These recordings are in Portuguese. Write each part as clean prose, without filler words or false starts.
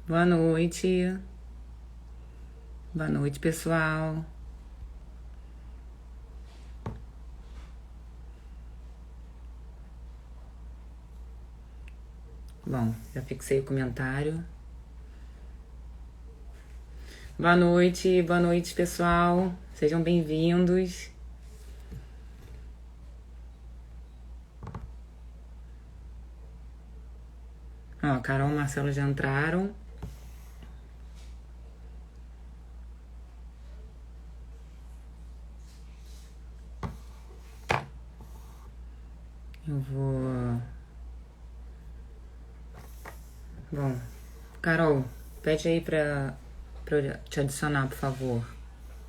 Boa noite. Boa noite, pessoal. Bom, já fixei o comentário. Boa noite, pessoal. Sejam bem-vindos. Ó, Carol e Marcelo já entraram. Eu vou... Bom, Carol, pede aí pra eu te adicionar, por favor.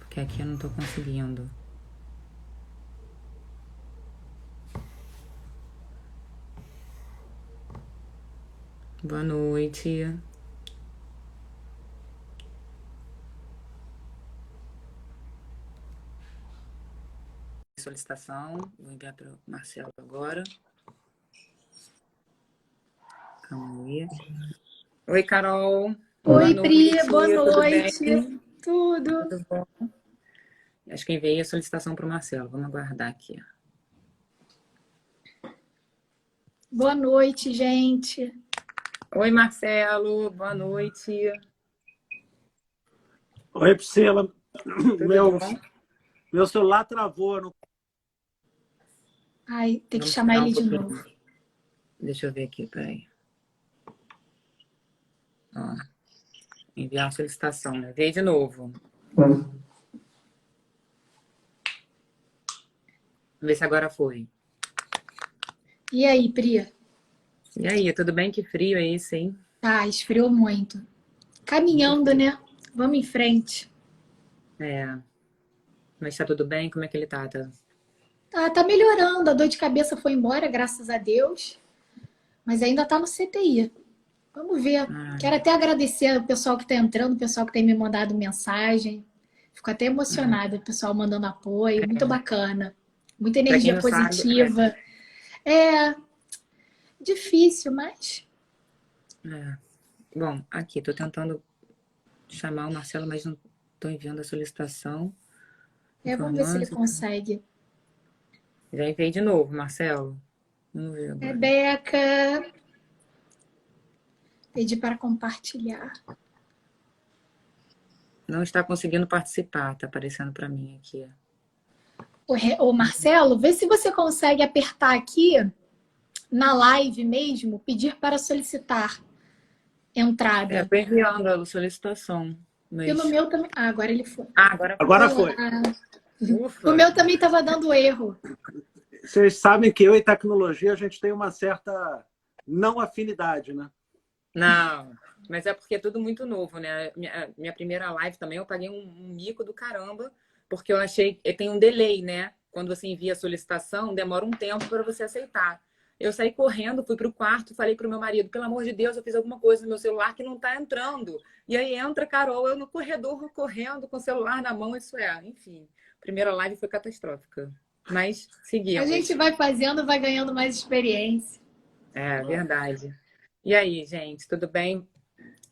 Porque aqui eu não tô conseguindo. Boa noite. Solicitação. Vou enviar para o Marcelo agora. Calma aí. Oi, Carol. Boa Oi, Pri, noite. boa Tudo bem? noite. Tudo. Tudo bom? Acho que enviei a solicitação para o Marcelo. Vamos aguardar aqui. Boa noite, gente. Oi, Marcelo. Boa noite. Oi, Priscila. Tudo bom? Meu celular travou. Não... Ai, tem que Vamos chamar esperar um ele de pouquinho. novo. Deixa eu ver aqui, peraí. Ó, enviar a solicitação, né? Veio de novo. Vamos ver se agora foi. E aí, Pri? E aí, tudo bem? Que frio é esse, hein? Tá, esfriou muito. Caminhando, né? Vamos em frente. É. Mas tá tudo bem? Como é que ele tá? Tá melhorando. A dor de cabeça foi embora, graças a Deus. Mas ainda tá no CTI. Vamos ver. Quero até agradecer o pessoal que tá entrando, o pessoal que tem me mandado mensagem. Fico até emocionada, o pessoal mandando apoio. Muito bacana. Muita Pra quem energia não sabe, positiva. É difícil, mas Bom, aqui, tô tentando chamar o Marcelo, mas não tô enviando a solicitação. vamos ver se ele Informando. consegue. Já enviei de novo, Marcelo. Vamos ver agora. Rebeca, pedi para compartilhar. Não está conseguindo participar, tá aparecendo para mim aqui. Ô Marcelo, vê se você consegue apertar aqui na live mesmo, pedir para solicitar entrada. Tô enviando a solicitação, E no mas... meu também. Ah, agora ele foi. Agora foi. Agora foi. Olá. O Ufa! meu também estava dando erro. Vocês sabem que eu e tecnologia a gente tem uma certa não afinidade, né? Não, mas é porque é tudo muito novo, né? Minha primeira live também eu paguei um mico do caramba, porque eu achei que tem um delay, né? Quando você envia a solicitação, demora um tempo para você aceitar. Eu saí correndo, fui pro quarto, falei pro meu marido, pelo amor de Deus, eu fiz alguma coisa no meu celular que não tá entrando. E aí entra Carol, eu no corredor correndo com o celular na mão, isso é, enfim. Primeira live foi catastrófica. Mas A seguimos. gente vai fazendo, vai ganhando mais experiência. É verdade. E aí, gente, tudo bem?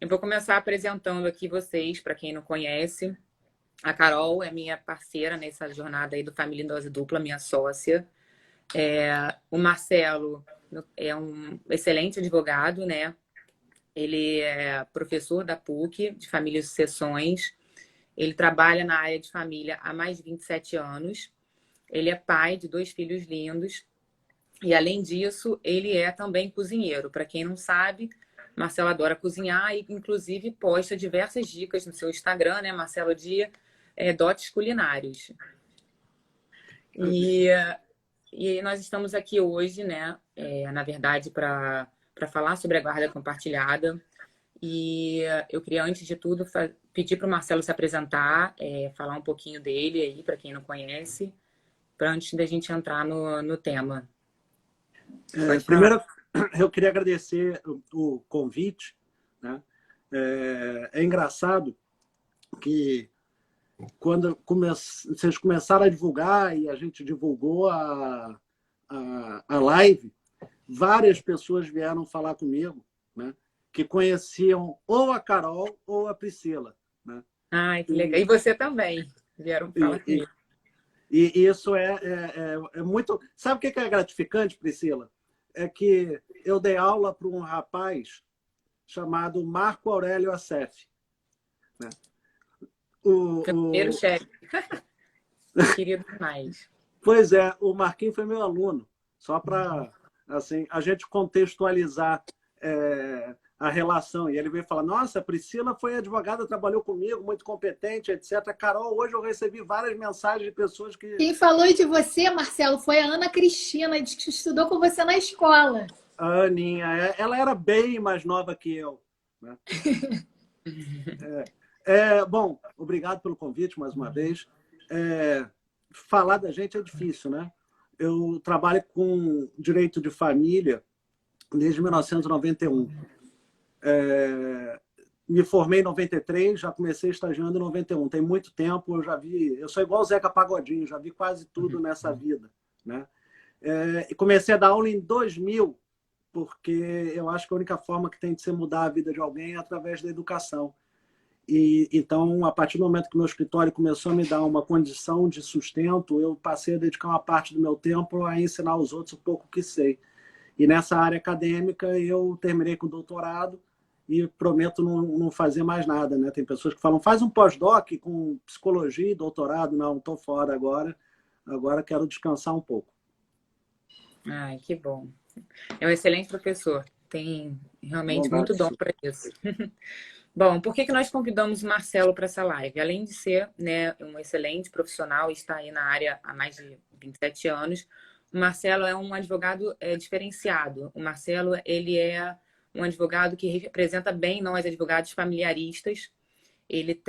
Eu vou começar apresentando aqui vocês, para quem não conhece. A Carol é minha parceira nessa jornada aí do Família em Dose Dupla, minha sócia. O Marcelo é um excelente advogado, né? Ele é professor da PUC, de Família e Sucessões. Ele trabalha na área de família há mais de 27 anos. Ele é pai de 2 filhos lindos. E, além disso, ele é também cozinheiro. Para quem não sabe, Marcelo adora cozinhar e, inclusive, posta diversas dicas no seu Instagram, né, Marcelo, de dotes culinários. E nós estamos aqui hoje, né, na verdade, para falar sobre a guarda compartilhada. E eu queria, antes de tudo, pedir para o Marcelo se apresentar, falar um pouquinho dele aí, para quem não conhece, para antes da gente entrar no tema. Primeiro, eu queria agradecer o convite, né? É engraçado que quando vocês começaram a divulgar e a gente divulgou a live, várias pessoas vieram falar comigo, né? que conheciam ou a Carol ou a Priscila, né? Ai, que legal. E você também vieram falar E, comigo. e isso é muito... Sabe o que é gratificante, Priscila? É que eu dei aula para um rapaz chamado Marco Aurélio Assef, né? Primeiro chefe. Querido demais. Pois é, o Marquinhos foi meu aluno, só para assim, a gente contextualizar a relação. E ele veio falar, nossa, a Priscila foi advogada, trabalhou comigo, muito competente, etc. Carol, hoje eu recebi várias mensagens de pessoas que... Quem falou de você, Marcelo, foi a Ana Cristina, que estudou com você na escola. A Aninha, ela era bem mais nova que eu, né? Bom, obrigado pelo convite mais uma vez. Falar da gente é difícil, né? Eu trabalho com direito de família desde 1991. Me formei em 93, já comecei estagiando em 91. Tem muito tempo, eu sou igual o Zeca Pagodinho, já vi quase tudo nessa vida, né? E comecei a dar aula em 2000, porque eu acho que a única forma que tem de se mudar a vida de alguém é através da educação. Então, a partir do momento que meu escritório começou a me dar uma condição de sustento, eu passei a dedicar uma parte do meu tempo a ensinar os outros o pouco que sei. E nessa área acadêmica, eu terminei com doutorado e prometo não fazer mais nada, né? Tem pessoas que falam, faz um pós-doc com psicologia e doutorado. Não, estou fora agora. Agora quero descansar um pouco. Ai, que bom. É um excelente professor. Tem realmente muito dom para isso. Bom, por que nós convidamos o Marcelo para essa live? Além de ser, né, um excelente profissional e está aí na área há mais de 27 anos, o Marcelo é um advogado diferenciado. O Marcelo, ele é um advogado que representa bem nós, advogados familiaristas. Ele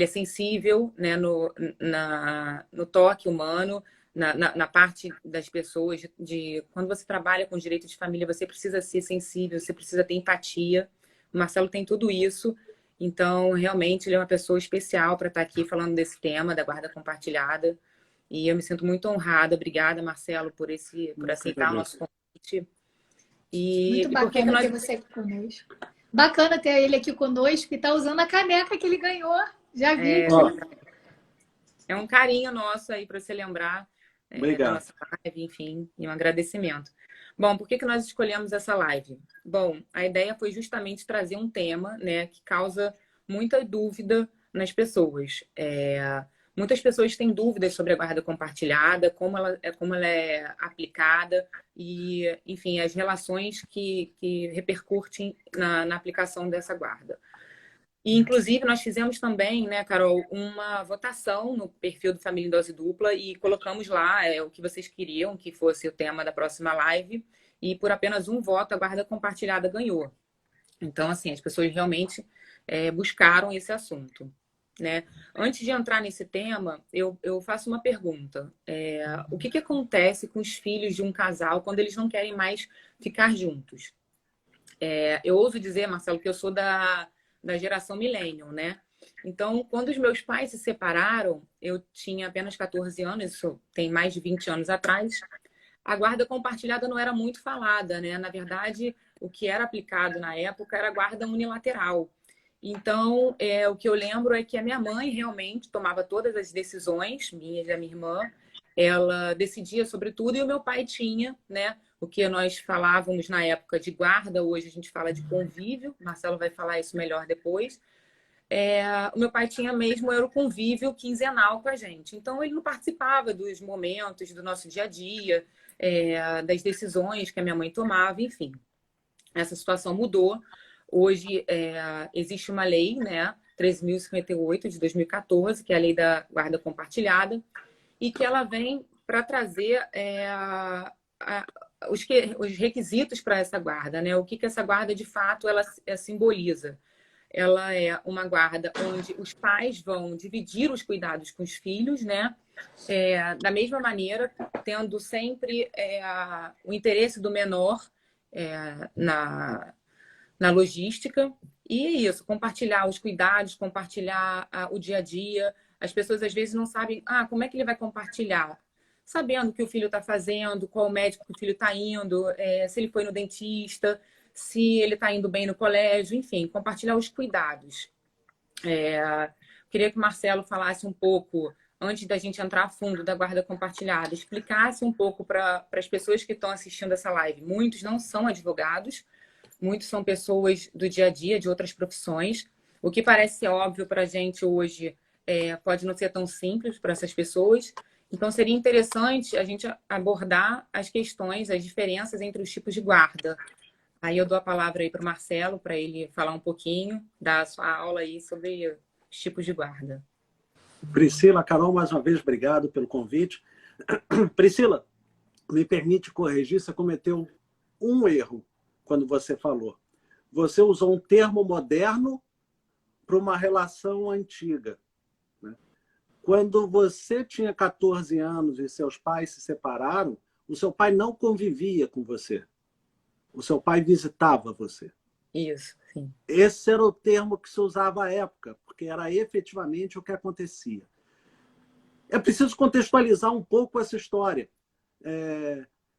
é sensível, né, no toque humano, na parte das pessoas. Quando você trabalha com direito de família, você precisa ser sensível, você precisa ter empatia. O Marcelo tem tudo isso. Então, realmente, ele é uma pessoa especial para estar aqui falando desse tema da guarda compartilhada. E eu me sinto muito honrada. Obrigada, Marcelo, por aceitar o nosso convite. Muito bacana ter você aqui conosco. Bacana ter ele aqui conosco e estar usando a caneca que ele ganhou. Já vi. É um carinho nosso aí para você lembrar da nossa live, enfim, e um agradecimento. Bom, por que nós escolhemos essa live? Bom, a ideia foi justamente trazer um tema, né, que causa muita dúvida nas pessoas. Muitas pessoas têm dúvidas sobre a guarda compartilhada, como ela é aplicada e, enfim, as relações que repercutem na aplicação dessa guarda. E, inclusive, nós fizemos também, né, Carol, uma votação no perfil do Família em Dose Dupla e colocamos lá o que vocês queriam que fosse o tema da próxima live. E por apenas um voto, a guarda compartilhada ganhou. Então, assim, as pessoas realmente buscaram esse assunto, né? Antes de entrar nesse tema, eu faço uma pergunta. O que acontece com os filhos de um casal quando eles não querem mais ficar juntos? Eu ouso dizer, Marcelo, que eu sou da geração millennial, né? Então, quando os meus pais se separaram, eu tinha apenas 14 anos, isso tem mais de 20 anos atrás, a guarda compartilhada não era muito falada, né? Na verdade, o que era aplicado na época era a guarda unilateral. Então, o que eu lembro é que a minha mãe realmente tomava todas as decisões, minha e da minha irmã, ela decidia sobre tudo e o meu pai tinha, né? O que nós falávamos na época de guarda, hoje a gente fala de convívio, Marcelo vai falar isso melhor depois. O meu pai tinha mesmo, era o convívio quinzenal com a gente. Então, ele não participava dos momentos do nosso dia a dia, das decisões que a minha mãe tomava, enfim. Essa situação mudou. Hoje, existe uma lei, né, 13.058 de 2014, que é a lei da guarda compartilhada, e que ela vem para trazer os requisitos para essa guarda, né? O que essa guarda, de fato, ela simboliza. Ela é uma guarda onde os pais vão dividir os cuidados com os filhos, né? Da mesma maneira, tendo sempre o interesse do menor na logística. E é isso, compartilhar os cuidados, compartilhar o dia a dia. As pessoas, às vezes, não sabem como é que ele vai compartilhar. Sabendo o que o filho está fazendo, qual médico que o filho está indo, se ele foi no dentista, se ele está indo bem no colégio, enfim, compartilhar os cuidados. Queria que o Marcelo falasse um pouco, antes da gente entrar a fundo da guarda compartilhada, explicasse um pouco para as pessoas que estão assistindo essa live. Muitos não são advogados, muitos são pessoas do dia a dia, de outras profissões. O que parece ser óbvio para a gente hoje pode não ser tão simples para essas pessoas. Então, seria interessante a gente abordar as questões, as diferenças entre os tipos de guarda. Aí eu dou a palavra aí para o Marcelo, para ele falar um pouquinho, dar a sua aula aí sobre os tipos de guarda. Priscila, Carol, mais uma vez, obrigado pelo convite. Priscila, me permite corrigir, você cometeu um erro quando você falou. Você usou um termo moderno para uma relação antiga. Quando você tinha 14 anos e seus pais se separaram, o seu pai não convivia com você. O seu pai visitava você. Isso, sim. Esse era o termo que se usava à época, porque era efetivamente o que acontecia. É preciso contextualizar um pouco essa história.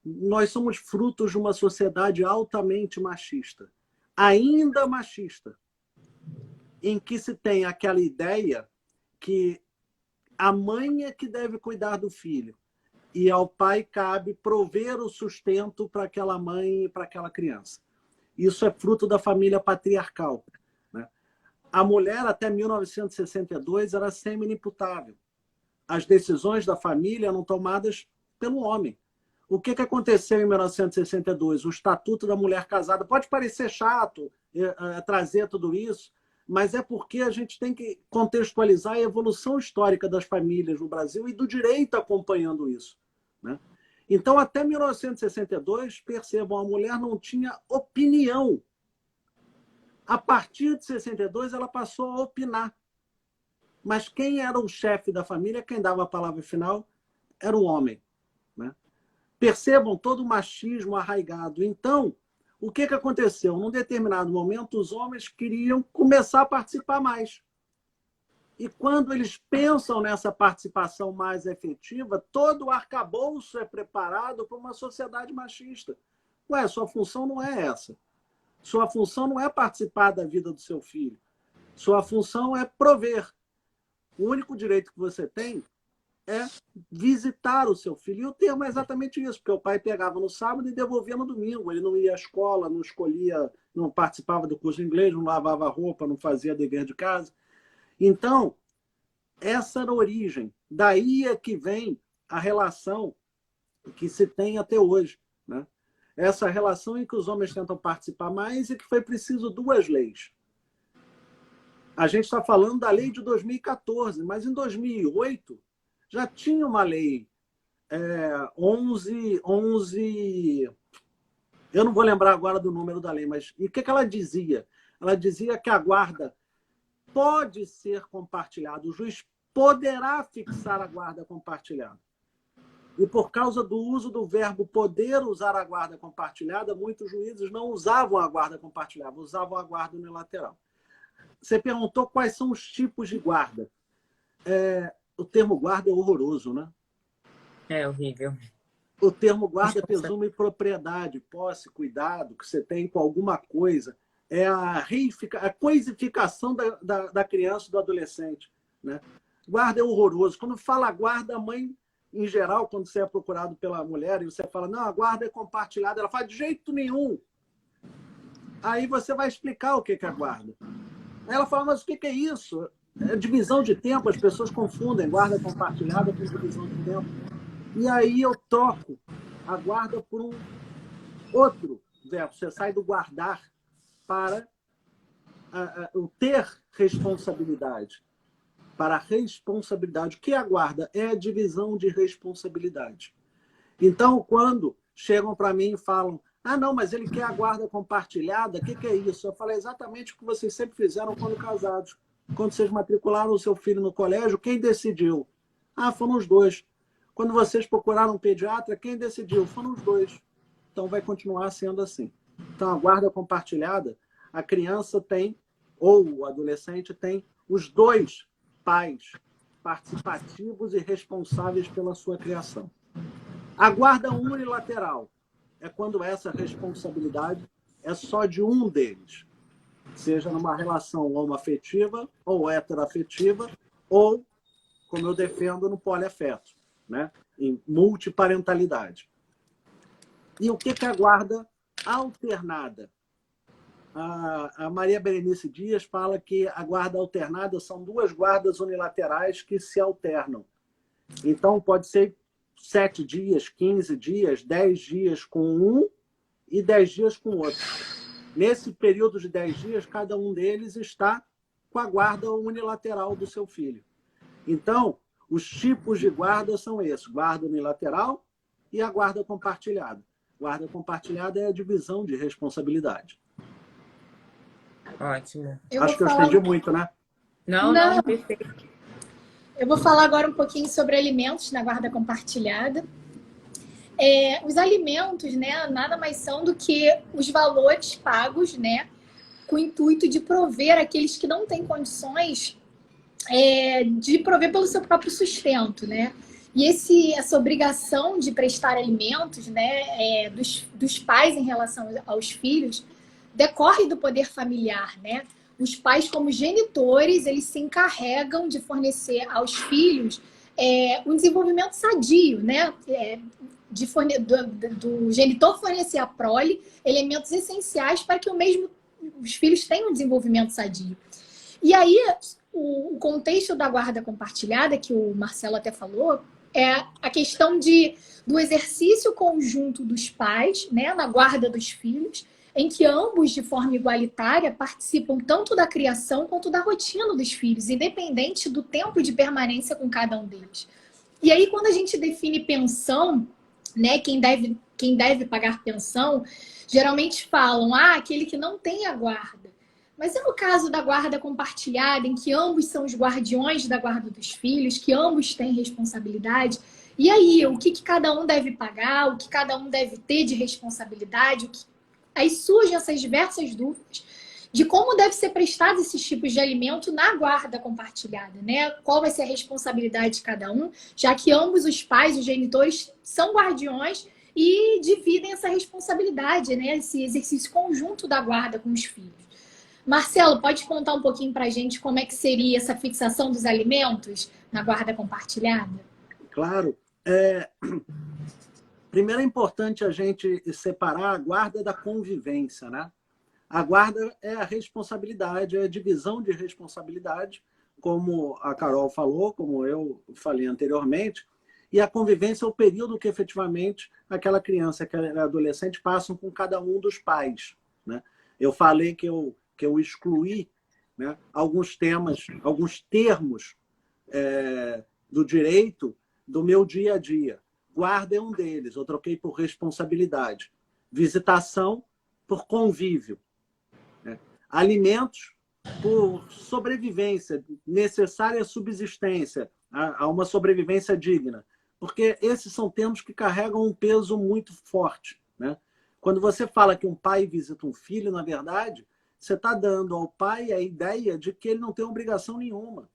Nós somos frutos de uma sociedade altamente machista. Ainda machista. Em que se tem aquela ideia que a mãe é que deve cuidar do filho e ao pai cabe prover o sustento para aquela mãe e para aquela criança. Isso é fruto da família patriarcal, né? A mulher, até 1962, era semi-inimputável. As decisões da família eram tomadas pelo homem. O que aconteceu em 1962? O Estatuto da Mulher Casada. Pode parecer chato trazer tudo isso, mas é porque a gente tem que contextualizar a evolução histórica das famílias no Brasil e do direito acompanhando isso, né? Então, até 1962, percebam, a mulher não tinha opinião. A partir de 62, ela passou a opinar. Mas quem era o chefe da família, quem dava a palavra final, era o homem, né? Percebam todo o machismo arraigado. Então, o que aconteceu? Num determinado momento, os homens queriam começar a participar mais. E quando eles pensam nessa participação mais efetiva, todo o arcabouço é preparado para uma sociedade machista. Ué, sua função não é essa. Sua função não é participar da vida do seu filho. Sua função é prover. O único direito que você tem é visitar o seu filho. E o termo é exatamente isso, porque o pai pegava no sábado e devolvia no domingo. Ele não ia à escola, não escolhia, não participava do curso de inglês, não lavava roupa, não fazia dever de casa. Então, essa era a origem. Daí é que vem a relação que se tem até hoje, né? Essa relação em que os homens tentam participar mais e que foi preciso duas leis. A gente está falando da lei de 2014, mas em 2008 já tinha uma lei 11... Eu não vou lembrar agora do número da lei, mas e o que ela dizia? Ela dizia que a guarda pode ser compartilhada, o juiz poderá fixar a guarda compartilhada. E por causa do uso do verbo poder usar a guarda compartilhada, muitos juízes não usavam a guarda compartilhada, usavam a guarda unilateral. Você perguntou quais são os tipos de guarda. O termo guarda é horroroso, né? É horrível. O termo guarda presume propriedade, posse, cuidado que você tem com alguma coisa. É a coisificação da criança e do adolescente, né? Guarda é horroroso. Quando fala guarda, a mãe, em geral, quando você é procurado pela mulher e você fala, não, a guarda é compartilhada, ela fala, de jeito nenhum. Aí você vai explicar o que é a guarda. Aí ela fala, mas o que é isso? É divisão de tempo, as pessoas confundem guarda compartilhada com divisão de tempo. E aí eu troco a guarda por um outro verbo. Você sai do guardar para o ter responsabilidade. Para a responsabilidade. O que é a guarda? É a divisão de responsabilidade. Então, quando chegam para mim e falam, não, mas ele quer a guarda compartilhada, o que é isso? Eu falei exatamente o que vocês sempre fizeram quando casados. Quando vocês matricularam o seu filho no colégio, quem decidiu? Foram os dois. Quando vocês procuraram um pediatra, quem decidiu? Foram os dois. Então, vai continuar sendo assim. Então, a guarda compartilhada, a criança tem, ou o adolescente tem, os dois pais participativos e responsáveis pela sua criação. A guarda unilateral é quando essa responsabilidade é só de um deles, seja numa relação homoafetiva ou heteroafetiva, ou, como eu defendo, no poliafeto, né? Em multiparentalidade. E o que é a guarda alternada? A Maria Berenice Dias fala que a guarda alternada são duas guardas unilaterais que se alternam. Então, pode ser 7 dias, 15 dias, 10 dias com um e 10 dias com o outro. Nesse período de 10 dias, cada um deles está com a guarda unilateral do seu filho. Então, os tipos de guarda são esses: guarda unilateral e a guarda compartilhada. Guarda compartilhada é a divisão de responsabilidade. Ótimo. Acho que eu estendi muito, né? Não, perfeito. Eu vou falar agora um pouquinho sobre alimentos na guarda compartilhada. Os alimentos, né, nada mais são do que os valores pagos, né, com o intuito de prover aqueles que não têm condições de prover pelo seu próprio sustento, né? E essa obrigação de prestar alimentos, né, dos pais em relação aos filhos, decorre do poder familiar, né? Os pais, como genitores, eles se encarregam de aos filhos um desenvolvimento sadio, né? Do genitor fornecer à prole elementos essenciais para que os filhos tenham um desenvolvimento sadio. E aí, o contexto da guarda compartilhada, que o Marcelo até falou, é a questão do exercício conjunto dos pais, né, na guarda dos filhos, em que ambos, de forma igualitária, participam tanto da criação quanto da rotina dos filhos, independente do tempo de permanência com cada um deles. E aí, quando a gente define pensão, né, quem deve pagar pensão, geralmente falam, aquele que não tem a guarda. Mas e no caso da guarda compartilhada, em que ambos são os guardiões da guarda dos filhos, que ambos têm responsabilidade? E aí, o que cada um deve pagar, o que cada um deve ter de responsabilidade? Aí surgem essas diversas dúvidas de como deve ser prestado esses tipos de alimento na guarda compartilhada, né? Qual vai ser a responsabilidade de cada um, já que ambos os pais, os genitores, são guardiões e dividem essa responsabilidade, né? Esse exercício conjunto da guarda com os filhos. Marcelo, pode contar um pouquinho para a gente como é que seria essa fixação dos alimentos na guarda compartilhada? Claro. Primeiro é importante a gente separar a guarda da convivência, né? A guarda é a responsabilidade, é a divisão de responsabilidade, como a Carol falou, como eu falei anteriormente, e a convivência é o período que efetivamente aquela criança, aquela adolescente passam com cada um dos pais, né? Eu falei que eu excluí, né, alguns termos do direito do meu dia a dia. Guarda é um deles, eu troquei por responsabilidade. Visitação por convívio. Né? Alimentos por sobrevivência, necessária subsistência, a uma sobrevivência digna. Porque esses são termos que carregam um peso muito forte. Né? Quando você fala que um pai visita um filho, na verdade, você está dando ao pai a ideia de que ele não tem obrigação nenhuma.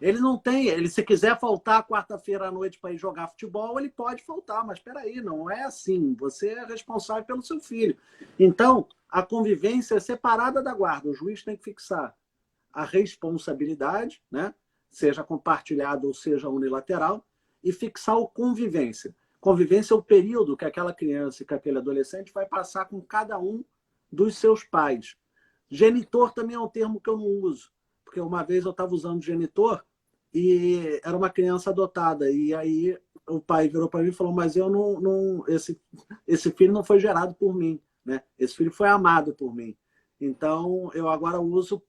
Ele não tem. Se quiser faltar quarta-feira à noite para ir jogar futebol, ele pode faltar. Mas espera aí, não é assim. Você é responsável pelo seu filho. Então, a convivência é separada da guarda. O juiz tem que fixar a responsabilidade, né? Seja compartilhada ou seja unilateral, e fixar o convivência. Convivência é o período que aquela criança e que aquele adolescente vai passar com cada um dos seus pais. Genitor também é um termo que eu não uso, porque uma vez eu estava usando genitor e era uma criança adotada, e aí o pai virou para mim e falou, mas eu não esse filho não foi gerado por mim, né? Esse filho foi amado por mim. Então, eu agora uso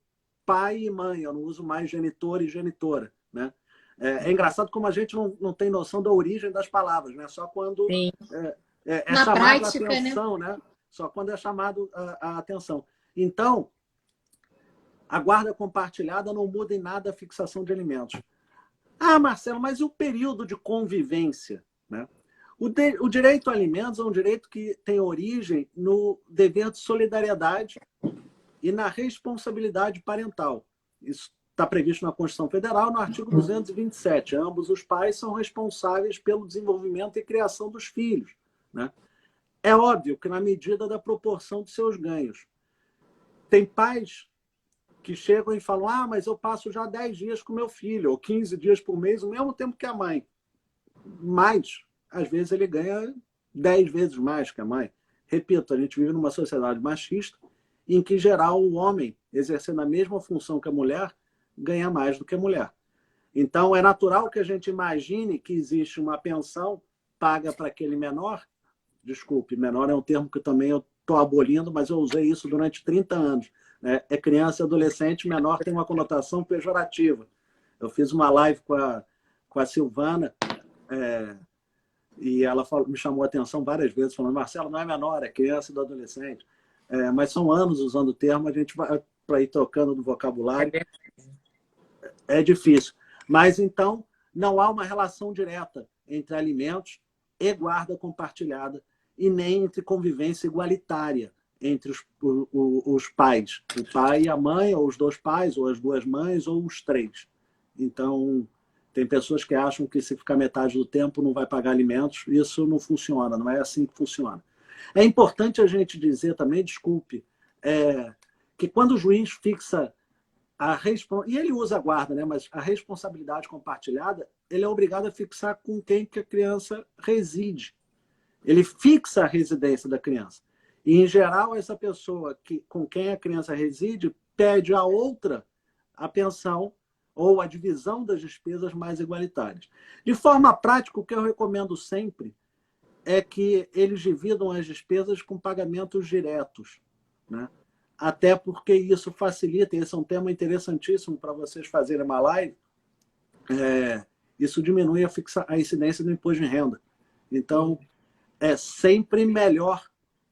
pai e mãe, eu não uso mais genitor e genitora, né? É engraçado como a gente não tem noção da origem das palavras, né? Só quando é Na chamado prática, a atenção, né? Só quando é chamado a atenção. Então, a guarda compartilhada não muda em nada a fixação de alimentos. Marcelo, mas e o período de convivência? Né? O direito a alimentos é um direito que tem origem no dever de solidariedade e na responsabilidade parental. Isso está previsto na Constituição Federal, no artigo 227. Ambos os pais são responsáveis pelo desenvolvimento e criação dos filhos. Né? É óbvio que na medida da proporção dos seus ganhos. Tem pais que chegam e falam, ah, mas eu passo já 10 dias com meu filho, ou 15 dias por mês, o mesmo tempo que a mãe. Mas, às vezes, ele ganha 10 vezes mais que a mãe. Repito, a gente vive numa sociedade machista em que, em geral, o homem, exercendo a mesma função que a mulher, ganha mais do que a mulher. Então, é natural que a gente imagine que existe uma pensão paga para aquele menor. Desculpe, menor é um termo que também eu estou abolindo, mas eu usei isso durante 30 anos. É criança e adolescente, menor tem uma conotação pejorativa. Eu fiz uma live com a Silvana, e ela me chamou a atenção várias vezes, falando, Marcelo, não é menor, é criança e adolescente. Mas são anos usando o termo, a gente vai para ir trocando do vocabulário. É difícil. Mas, então, não há uma relação direta entre alimentos e guarda compartilhada, e nem entre convivência igualitária entre os pais. O pai e a mãe, ou os dois pais, ou as duas mães, ou os três. Então, tem pessoas que acham que se ficar metade do tempo não vai pagar alimentos. Isso não funciona, não é assim que funciona. É importante a gente dizer também, desculpe, que quando o juiz fixa e ele usa a guarda, né? Mas a responsabilidade compartilhada, ele é obrigado a fixar com quem que a criança reside. Ele fixa a residência da criança. E, em geral, essa pessoa com quem a criança reside pede a outra a pensão ou a divisão das despesas mais igualitárias. De forma prática, o que eu recomendo sempre é que eles dividam as despesas com pagamentos diretos, né? Até porque isso facilita, e esse é um tema interessantíssimo para vocês fazerem uma live, isso diminui a incidência do imposto de renda. Então, é sempre melhor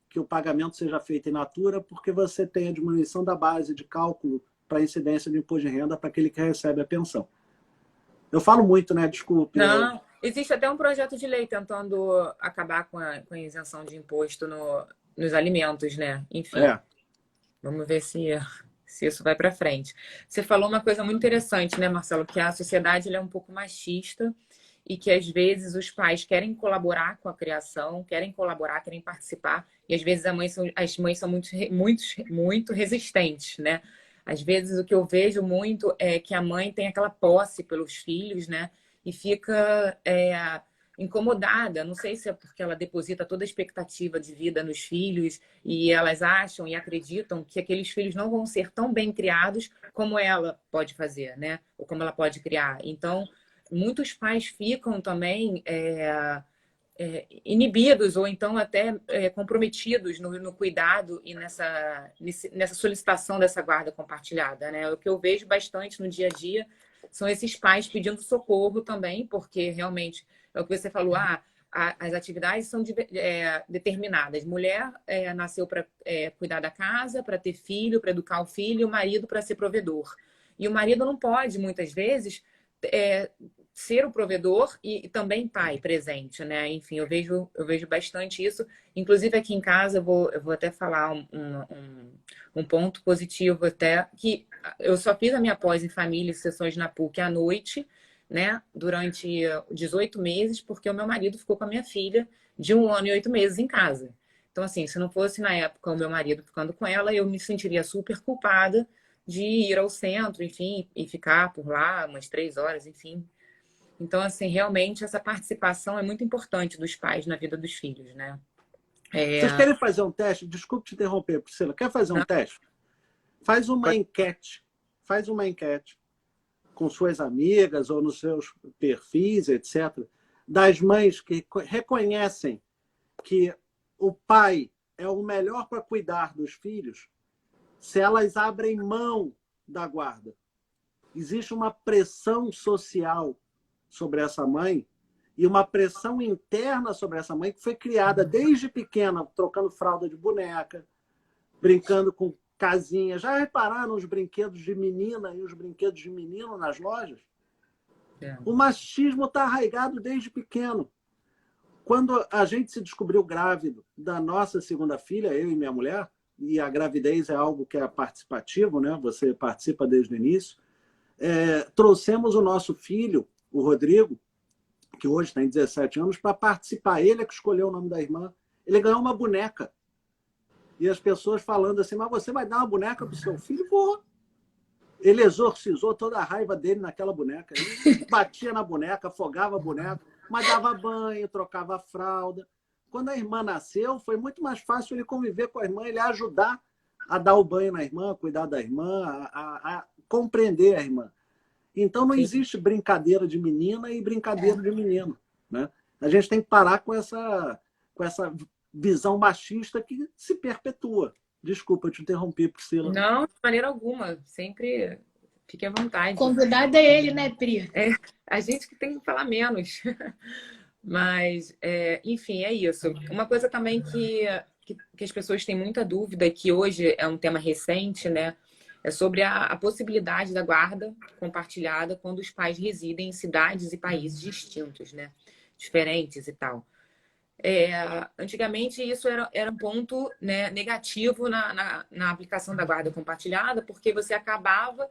que o pagamento seja feito in natura, porque você tem a diminuição da base de cálculo para a incidência do imposto de renda para aquele que recebe a pensão. Eu falo muito, né? Desculpe. Não, existe até um projeto de lei tentando acabar com a isenção de imposto nos alimentos, né? Enfim, vamos ver se isso vai para frente. Você falou uma coisa muito interessante, né, Marcelo? Que a sociedade ela é um pouco machista e que, às vezes, os pais querem colaborar com a criação, querem colaborar, querem participar, e, às vezes, as mães são muito resistentes, né? Às vezes, o que eu vejo muito é que a mãe tem aquela posse pelos filhos, né? E fica incomodada. Não sei se é porque ela deposita toda a expectativa de vida nos filhos e elas acham e acreditam que aqueles filhos não vão ser tão bem criados como ela pode fazer, né? Ou como ela pode criar. Então, muitos pais ficam também inibidos ou então até comprometidos no cuidado e nessa solicitação dessa guarda compartilhada, né? O que eu vejo bastante no dia a dia são esses pais pedindo socorro também, porque realmente é o que você falou, as atividades são determinadas. Mulher nasceu para cuidar da casa, para ter filho, para educar o filho, e o marido para ser provedor. E o marido não pode, muitas vezes, ser o provedor e também pai presente, né? Enfim, eu vejo bastante isso. Inclusive aqui em casa, eu vou até falar um ponto positivo até, que eu só fiz a minha pós em família e sessões na PUC à noite, né? Durante 18 meses, porque o meu marido ficou com a minha filha de 1 ano e 8 meses em casa. Então, assim, se não fosse na época o meu marido ficando com ela, eu me sentiria super culpada de ir ao centro, enfim, e ficar por lá umas 3 horas, enfim. Então, assim, realmente essa participação é muito importante dos pais na vida dos filhos, né? Vocês querem fazer um teste? Desculpe te interromper, Priscila. Quer fazer um teste? Faz uma enquete. Faz uma enquete com suas amigas ou nos seus perfis, etc., das mães que reconhecem que o pai é o melhor para cuidar dos filhos, se elas abrem mão da guarda. Existe uma pressão social sobre essa mãe e uma pressão interna sobre essa mãe que foi criada desde pequena, trocando fralda de boneca, brincando com casinha. Já repararam os brinquedos de menina e os brinquedos de menino nas lojas? O machismo está arraigado desde pequeno. Quando a gente se descobriu grávido da nossa segunda filha, eu e minha mulher, e a gravidez é algo que é participativo, né? Você participa desde o início, trouxemos o nosso filho, o Rodrigo, que hoje tem 17 anos, para participar. Ele é que escolheu o nome da irmã, Ele ganhou uma boneca. E as pessoas falando assim, mas você vai dar uma boneca para o seu filho? Vou. Ele exorcizou toda a raiva dele naquela boneca. Ele batia na boneca, afogava a boneca, mas dava banho, trocava a fralda. Quando a irmã nasceu, foi muito mais fácil ele conviver com a irmã, ele ajudar a dar o banho na irmã, a cuidar da irmã, a compreender a irmã. Então não existe brincadeira de menina e brincadeira de menino, né? A gente tem que parar com essa visão machista que se perpetua. Desculpa, eu te interrompi, Priscila. Não, de maneira alguma. Sempre fique à vontade. Convidado é ele, né, Pri? É, a gente que tem que falar menos. Mas, enfim, é isso. Uma coisa também que as pessoas têm muita dúvida, que hoje é um tema recente, né? É sobre a possibilidade da guarda compartilhada quando os pais residem em cidades e países distintos, né? Diferentes e tal. Antigamente isso era um ponto, né, negativo na aplicação da guarda compartilhada, porque você acabava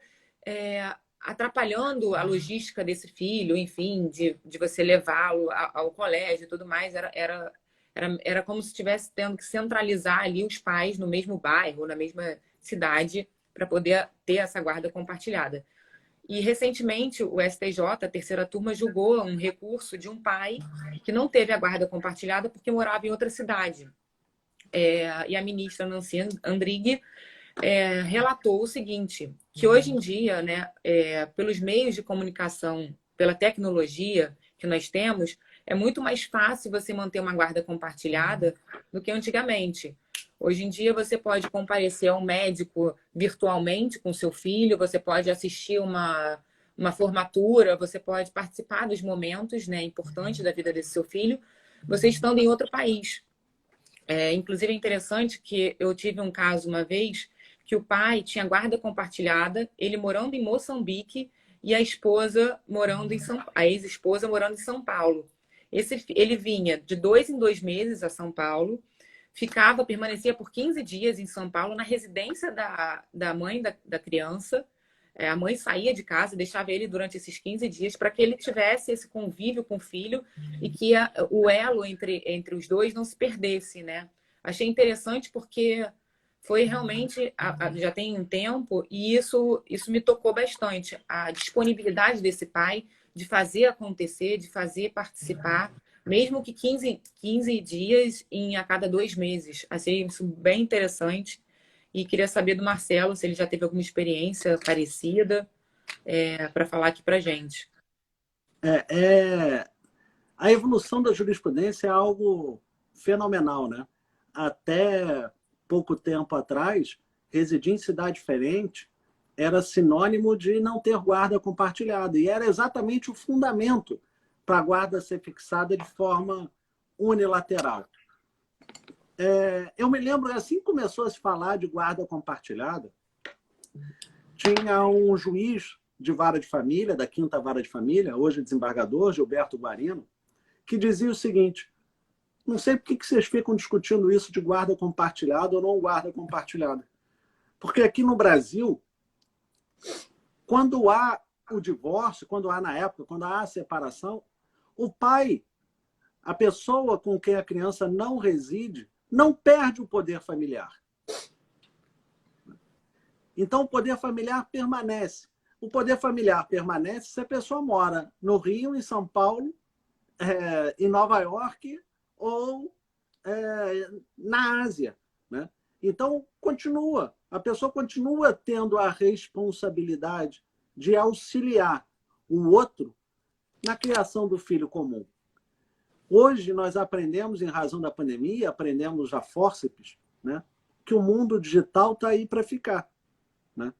atrapalhando a logística desse filho, enfim, de você levá-lo ao colégio e tudo mais. Era como se estivesse tendo que centralizar ali os pais no mesmo bairro, na mesma cidade, para poder ter essa guarda compartilhada. E, recentemente, o STJ, a terceira turma, julgou um recurso de um pai que não teve a guarda compartilhada porque morava em outra cidade. E a ministra Nancy Andrighi relatou o seguinte, que hoje em dia, né, pelos meios de comunicação, pela tecnologia que nós temos, é muito mais fácil você manter uma guarda compartilhada do que antigamente. Hoje em dia você pode comparecer ao médico virtualmente com seu filho, você pode assistir uma formatura, você pode participar dos momentos, né, importantes da vida desse seu filho, você estando em outro país. Inclusive é interessante que eu tive um caso uma vez que o pai tinha guarda compartilhada, ele morando em Moçambique e a ex-esposa morando em São Paulo. Ele vinha de 2 em 2 meses a São Paulo, permanecia por 15 dias em São Paulo, na residência da mãe da criança. A mãe saía de casa, deixava ele durante esses 15 dias para que ele tivesse esse convívio com o filho e que o elo entre os dois não se perdesse, né? Achei interessante porque foi realmente, já tem um tempo, e isso me tocou bastante. A disponibilidade desse pai de fazer acontecer, de fazer participar, mesmo que 15 dias a cada 2 meses. Achei isso bem interessante. E queria saber do Marcelo se ele já teve alguma experiência parecida para falar aqui para gente. A evolução da jurisprudência é algo fenomenal, né? Até pouco tempo atrás, residir em cidade diferente era sinônimo de não ter guarda compartilhada. E era exatamente o fundamento para a guarda ser fixada de forma unilateral. Eu me lembro, assim que começou a se falar de guarda compartilhada, tinha um juiz de vara de família, da 5ª Vara de Família, hoje desembargador, Gilberto Guarino, que dizia o seguinte: não sei por que vocês ficam discutindo isso de guarda compartilhada ou não guarda compartilhada. Porque aqui no Brasil, quando há o divórcio, quando há a separação, o pai, a pessoa com quem a criança não reside, não perde o poder familiar. Então, o poder familiar permanece. O poder familiar permanece se a pessoa mora no Rio, em São Paulo, em Nova York ou na Ásia, né? Então, a pessoa continua tendo a responsabilidade de auxiliar o outro na criação do filho comum. Hoje, nós aprendemos, em razão da pandemia, aprendemos a fórceps, né, que o mundo digital está aí para ficar, né?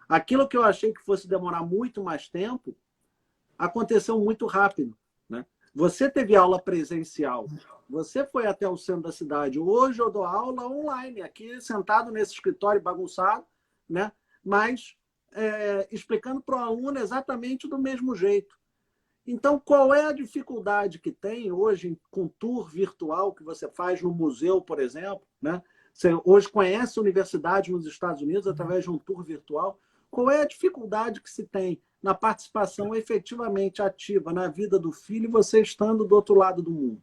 Aquilo que eu achei que fosse demorar muito mais tempo, aconteceu muito rápido, né? Você teve aula presencial, você foi até o centro da cidade. Hoje eu dou aula online, aqui sentado nesse escritório bagunçado, né? Mas explicando para o aluno exatamente do mesmo jeito. Então, qual é a dificuldade que tem hoje com tour virtual que você faz no museu, por exemplo, né? Você hoje conhece universidades nos Estados Unidos através de um tour virtual. Qual é a dificuldade que se tem na participação efetivamente ativa na vida do filho, você estando do outro lado do mundo?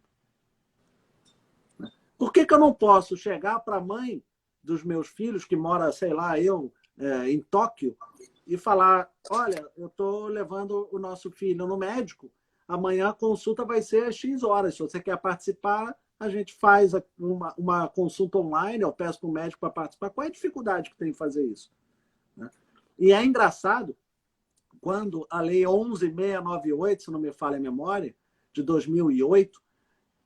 Por que eu não posso chegar para a mãe dos meus filhos, que mora, sei lá, em Tóquio, e falar, olha, eu estou levando o nosso filho no médico, amanhã a consulta vai ser X horas, se você quer participar, a gente faz uma consulta online, eu peço para o médico para participar. Qual é a dificuldade que tem em fazer isso? Né? E é engraçado, quando a Lei 11.698, se não me falha a memória, de 2008,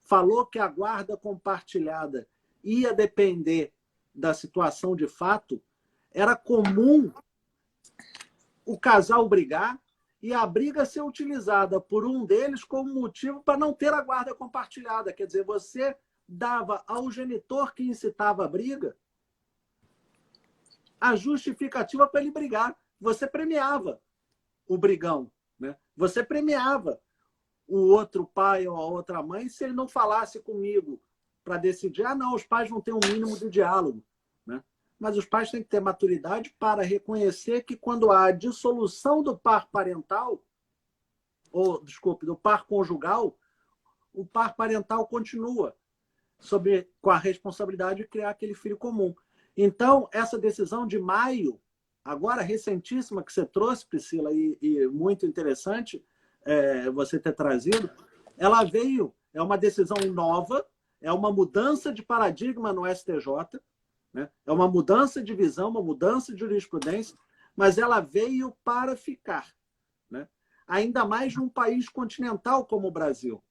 falou que a guarda compartilhada ia depender da situação de fato, era comum o casal brigar e a briga ser utilizada por um deles como motivo para não ter a guarda compartilhada. Quer dizer, você dava ao genitor que incitava a briga a justificativa para ele brigar. Você premiava o brigão, né? Você premiava o outro pai ou a outra mãe se ele não falasse comigo para decidir, não, os pais vão ter um mínimo de diálogo, né? Mas os pais têm que ter maturidade para reconhecer que quando há a dissolução do par parental, ou, desculpe, do par conjugal, o par parental continua com a responsabilidade de criar aquele filho comum. Então, essa decisão de maio, agora recentíssima que você trouxe, Priscila, e muito interessante você ter trazido, ela veio, é uma decisão nova, é uma mudança de paradigma no STJ, né? É uma mudança de visão, uma mudança de jurisprudência, mas ela veio para ficar, né? Ainda mais num país continental como o Brasil.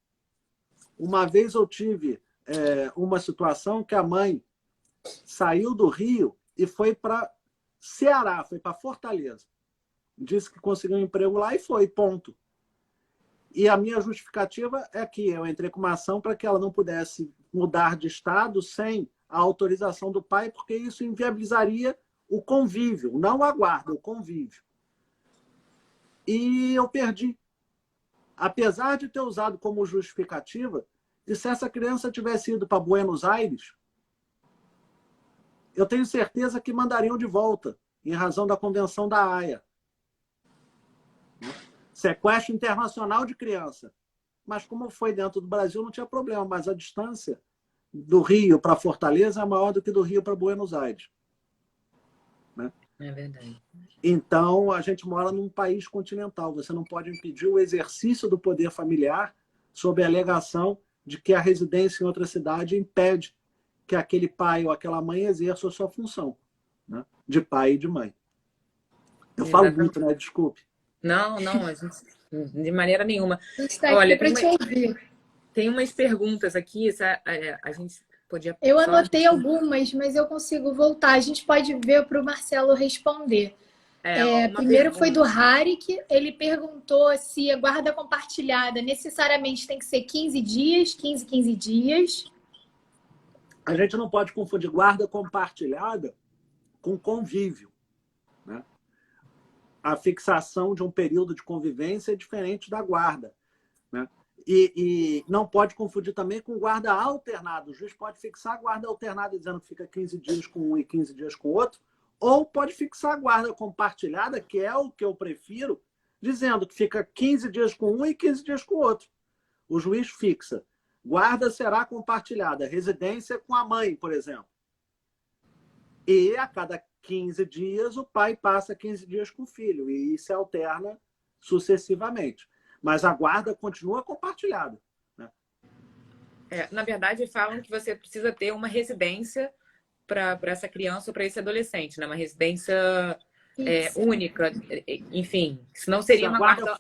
Uma vez eu tive uma situação que a mãe saiu do Rio e foi para Ceará, foi para Fortaleza. Disse que conseguiu um emprego lá e foi, ponto. E a minha justificativa é que eu entrei com uma ação para que ela não pudesse mudar de estado sem a autorização do pai, porque isso inviabilizaria o convívio, não a guarda, o convívio. E eu perdi. Apesar de ter usado como justificativa, e se essa criança tivesse ido para Buenos Aires, eu tenho certeza que mandariam de volta, em razão da Convenção da Haia. Sequestro internacional de criança. Mas como foi dentro do Brasil, não tinha problema. Mas a distância do Rio para Fortaleza é maior do que do Rio para Buenos Aires. Né? É verdade. Então, a gente mora num país continental. Você não pode impedir o exercício do poder familiar sob a alegação de que a residência em outra cidade impede que aquele pai ou aquela mãe exerça a sua função, né? De pai e de mãe. Eu falo muito, né? Desculpe. Não, a gente, de maneira nenhuma. A gente está aqui para te ouvir. Tem umas perguntas aqui, a gente podia... Eu anotei algumas, mas eu consigo voltar. A gente pode ver para o Marcelo responder. Primeiro foi do Harik, ele perguntou se a guarda compartilhada necessariamente tem que ser 15 dias, 15 dias. A gente não pode confundir guarda compartilhada com convívio, né? A fixação de um período de convivência é diferente da guarda, né? E não pode confundir também com guarda alternada. O juiz pode fixar a guarda alternada dizendo que fica 15 dias com um e 15 dias com o outro, ou pode fixar a guarda compartilhada, que é o que eu prefiro, dizendo que fica 15 dias com um e 15 dias com o outro. O juiz fixa. Guarda será compartilhada. Residência com a mãe, por exemplo. E a cada 15 dias o pai passa 15 dias com o filho. E se alterna sucessivamente. Mas a guarda continua compartilhada, né? Na verdade, falam que você precisa ter uma residência para essa criança ou para esse adolescente, né? Uma residência única. Enfim, senão seria uma guarda...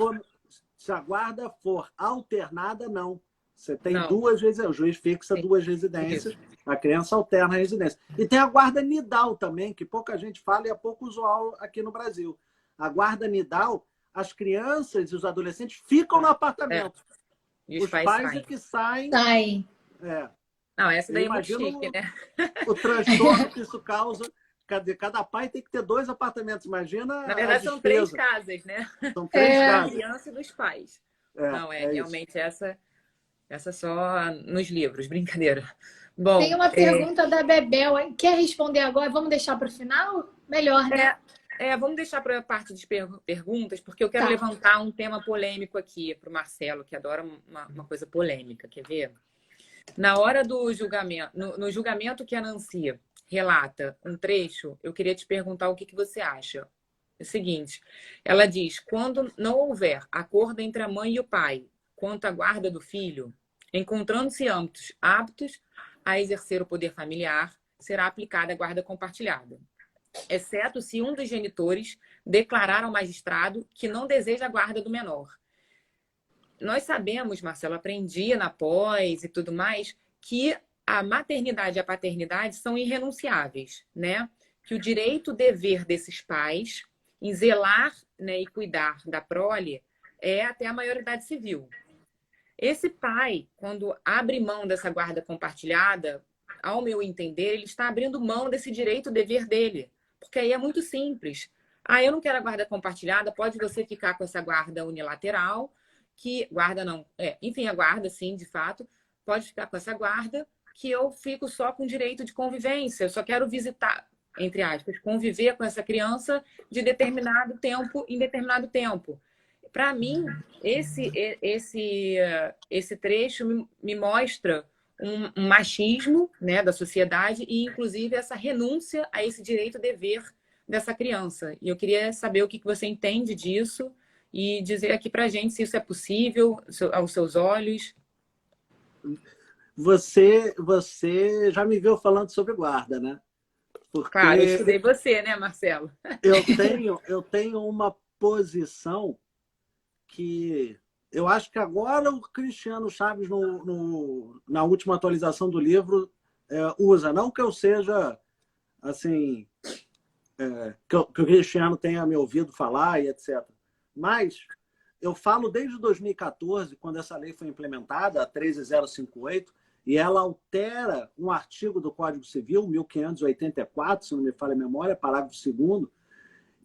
Se a guarda for alternada, não. Você tem duas residências, o juiz fixa duas residências, a criança alterna a residência. E tem a guarda nidal também, que pouca gente fala e é pouco usual aqui no Brasil. A guarda nidal, as crianças e os adolescentes ficam no apartamento. E os pais é que saem. Não, essa daí é muito chique, né? O transtorno que isso causa. Cada pai tem que ter 2 apartamentos. Imagina. Na verdade, são 3 casas, né? São 3 casas. Da criança e dos pais. Não, realmente isso. Essa só nos livros, brincadeira. Bom, tem uma pergunta da Bebel. Quer responder agora? Vamos deixar para o final? Melhor, né? Vamos deixar para a parte de perguntas, porque eu quero levantar um tema polêmico aqui para o Marcelo, que adora uma coisa polêmica. Quer ver? Na hora do julgamento, no julgamento que a Nancy relata um trecho, eu queria te perguntar o que você acha. É o seguinte, ela diz, quando não houver acordo entre a mãe e o pai quanto à guarda do filho, encontrando-se ambos aptos a exercer o poder familiar, será aplicada a guarda compartilhada, exceto se um dos genitores declarar ao magistrado que não deseja a guarda do menor. Nós sabemos, Marcelo, aprendi na pós e tudo mais, que a maternidade e a paternidade são irrenunciáveis, né? Que o direito, o dever desses pais em zelar, né, e cuidar da prole é até a maioridade civil. Esse pai, quando abre mão dessa guarda compartilhada, ao meu entender, ele está abrindo mão desse direito, dever dele. Porque aí é muito simples. Ah, eu não quero a guarda compartilhada, pode você ficar com essa guarda unilateral, que guarda não, enfim, a guarda, sim, de fato, pode ficar com essa guarda, que eu fico só com direito de convivência, eu só quero visitar, entre aspas, conviver com essa criança de determinado tempo em determinado tempo. Para mim, esse trecho me mostra um machismo, né, da sociedade e, inclusive, essa renúncia a esse direito-dever dessa criança. E eu queria saber o que você entende disso e dizer aqui para a gente se isso é possível aos seus olhos. Você já me viu falando sobre guarda, né? Porque claro, eu estudei você, né, Marcelo? Eu tenho uma posição que eu acho que agora o Cristiano Chaves, na última atualização do livro, usa. Não que eu seja, assim, que o Cristiano tenha me ouvido falar e etc. Mas eu falo desde 2014, quando essa lei foi implementada, a 13058, e ela altera um artigo do Código Civil, 1584, se não me falha a memória, parágrafo 2º,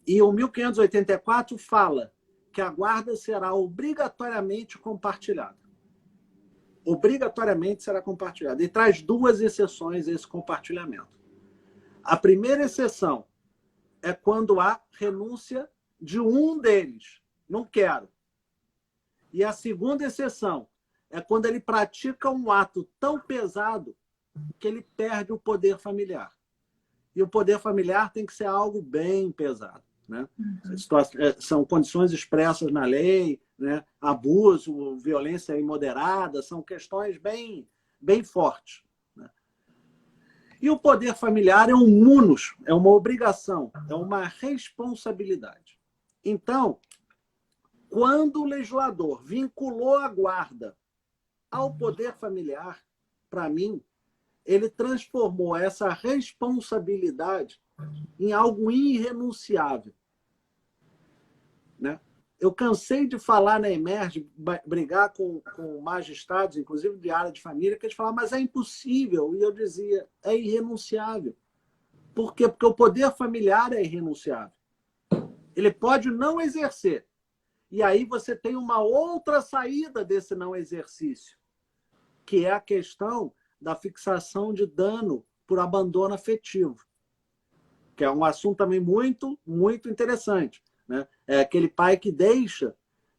e o 1584 fala que a guarda será obrigatoriamente compartilhada. Obrigatoriamente será compartilhada. E traz duas exceções a esse compartilhamento. A primeira exceção é quando há renúncia de um deles. Não quero. E a segunda exceção é quando ele pratica um ato tão pesado que ele perde o poder familiar. E o poder familiar tem que ser algo bem pesado. Né? São condições expressas na lei, né? Abuso, violência imoderada, são questões bem fortes. Né? E o poder familiar é um munus, é uma obrigação, é uma responsabilidade. Então, quando o legislador vinculou a guarda ao poder familiar, para mim, ele transformou essa responsabilidade em algo irrenunciável. Né? Eu cansei de falar na Emerge, brigar com magistrados, inclusive de área de família, que eles falavam, mas é impossível. E eu dizia, é irrenunciável. Por quê? Porque o poder familiar é irrenunciável. Ele pode não exercer. E aí você tem uma outra saída desse não exercício, que é a questão da fixação de dano por abandono afetivo, que é um assunto também muito, muito interessante. Né? É aquele pai que deixa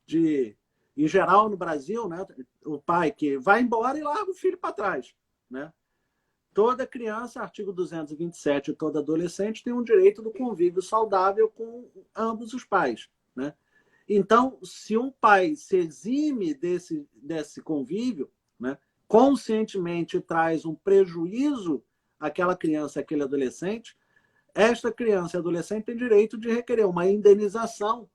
de... Em geral, no Brasil, né? O pai que vai embora e larga o filho para trás. Né? Toda criança, artigo 227, toda adolescente tem um direito do convívio saudável com ambos os pais. Né? Então, se um pai se exime desse convívio, né? Conscientemente traz um prejuízo àquela criança, àquele adolescente, esta criança e adolescente tem direito de requerer uma indenização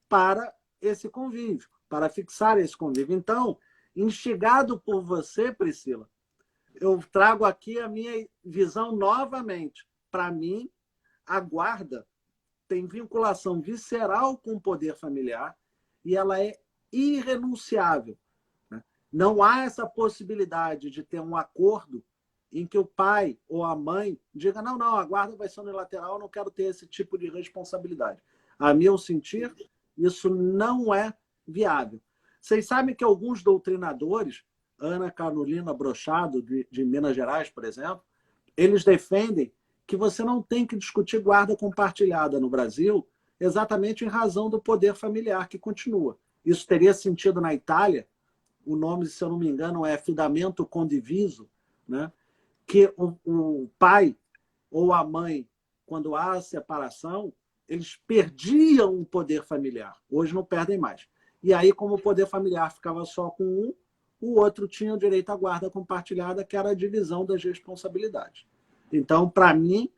para esse convívio, para fixar esse convívio. Então, instigado por você, Priscila, eu trago aqui a minha visão novamente. Para mim, a guarda tem vinculação visceral com o poder familiar e ela é irrenunciável. Né? Não há essa possibilidade de ter um acordo em que o pai ou a mãe diga não, a guarda vai ser unilateral, eu não quero ter esse tipo de responsabilidade. A meu sentir, isso não é viável. Vocês sabem que alguns doutrinadores, Ana Carolina Brochado, de Minas Gerais, por exemplo, eles defendem que você não tem que discutir guarda compartilhada no Brasil exatamente em razão do poder familiar que continua. Isso teria sentido na Itália, o nome, se eu não me engano, é Fidamento Condiviso, né? Que o pai ou a mãe, quando há separação, eles perdiam o poder familiar. Hoje não perdem mais. E aí, como o poder familiar ficava só com um, o outro tinha o direito à guarda compartilhada, que era a divisão das responsabilidades. Então, para mim,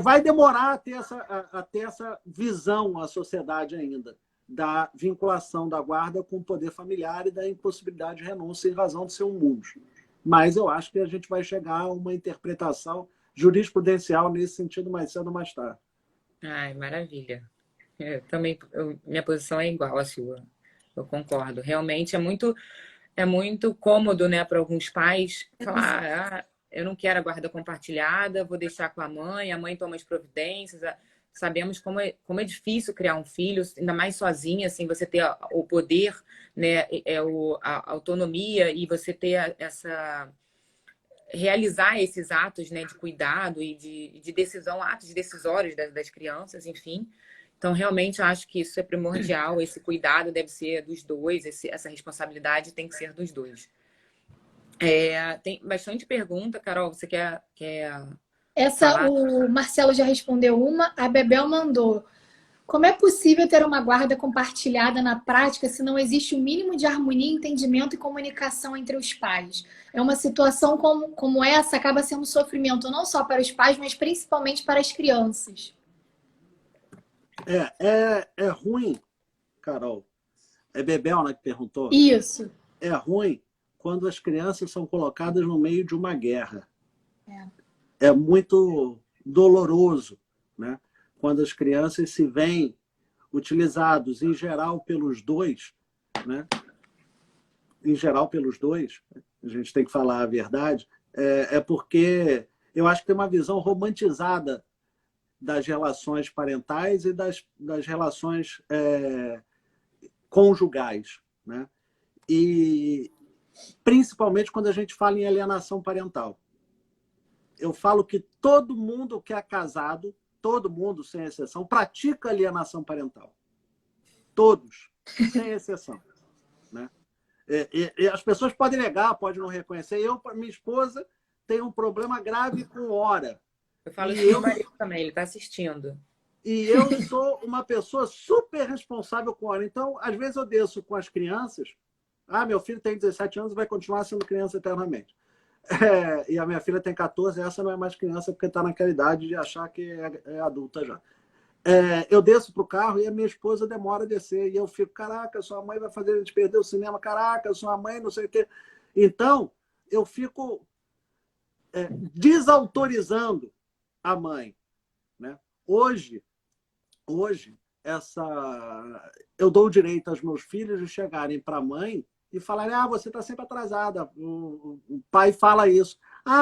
vai demorar a ter essa visão a sociedade ainda, da vinculação da guarda com o poder familiar e da impossibilidade de renúncia em razão de ser um mundo. Mas eu acho que a gente vai chegar a uma interpretação jurisprudencial nesse sentido mais cedo ou mais tarde. Ai, maravilha. Minha posição é igual à sua. Eu concordo. Realmente é muito cômodo, né, para alguns pais falar, eu não quero a guarda compartilhada, vou deixar com a mãe toma as providências. Sabemos como é difícil criar um filho, ainda mais sozinha, assim, você ter o poder, né, a autonomia e você ter realizar esses atos, né, de cuidado e de decisão, atos decisórios das crianças, enfim. Então, realmente, eu acho que isso é primordial. Esse cuidado deve ser dos dois, essa responsabilidade tem que ser dos dois. Tem bastante pergunta, Carol, você quer falar? O Marcelo já respondeu uma, a Bebel mandou. Como é possível ter uma guarda compartilhada na prática se não existe o mínimo de harmonia, entendimento e comunicação entre os pais? É uma situação como essa acaba sendo um sofrimento não só para os pais, mas principalmente para as crianças. É ruim, Carol. É Bebel, né, que perguntou? Isso. É ruim quando as crianças são colocadas no meio de uma guerra. É muito doloroso, né? Quando as crianças se veem utilizados, em geral, pelos dois, né? Em geral, pelos dois, a gente tem que falar a verdade, porque eu acho que tem uma visão romantizada das relações parentais e das relações conjugais, né? E principalmente quando a gente fala em alienação parental. Eu falo que todo mundo que é casado, todo mundo, sem exceção, pratica alienação parental. Todos, sem exceção. Né? E as pessoas podem negar, podem não reconhecer. Minha esposa, tem um problema grave com hora. Eu falo isso com o marido também, ele está assistindo. E eu sou uma pessoa super responsável com hora. Então, às vezes eu desço com as crianças. Meu filho tem 17 anos e vai continuar sendo criança eternamente. E a minha filha tem 14, essa não é mais criança porque está naquela idade de achar que é adulta já. Eu desço para o carro e a minha esposa demora a descer. E eu fico, caraca, sua mãe vai fazer a gente perder o cinema, caraca, sua mãe não sei o quê. Então, eu fico desautorizando a mãe. Né? Hoje eu dou o direito aos meus filhos de chegarem para a mãe e falarem, você está sempre atrasada. O pai fala isso.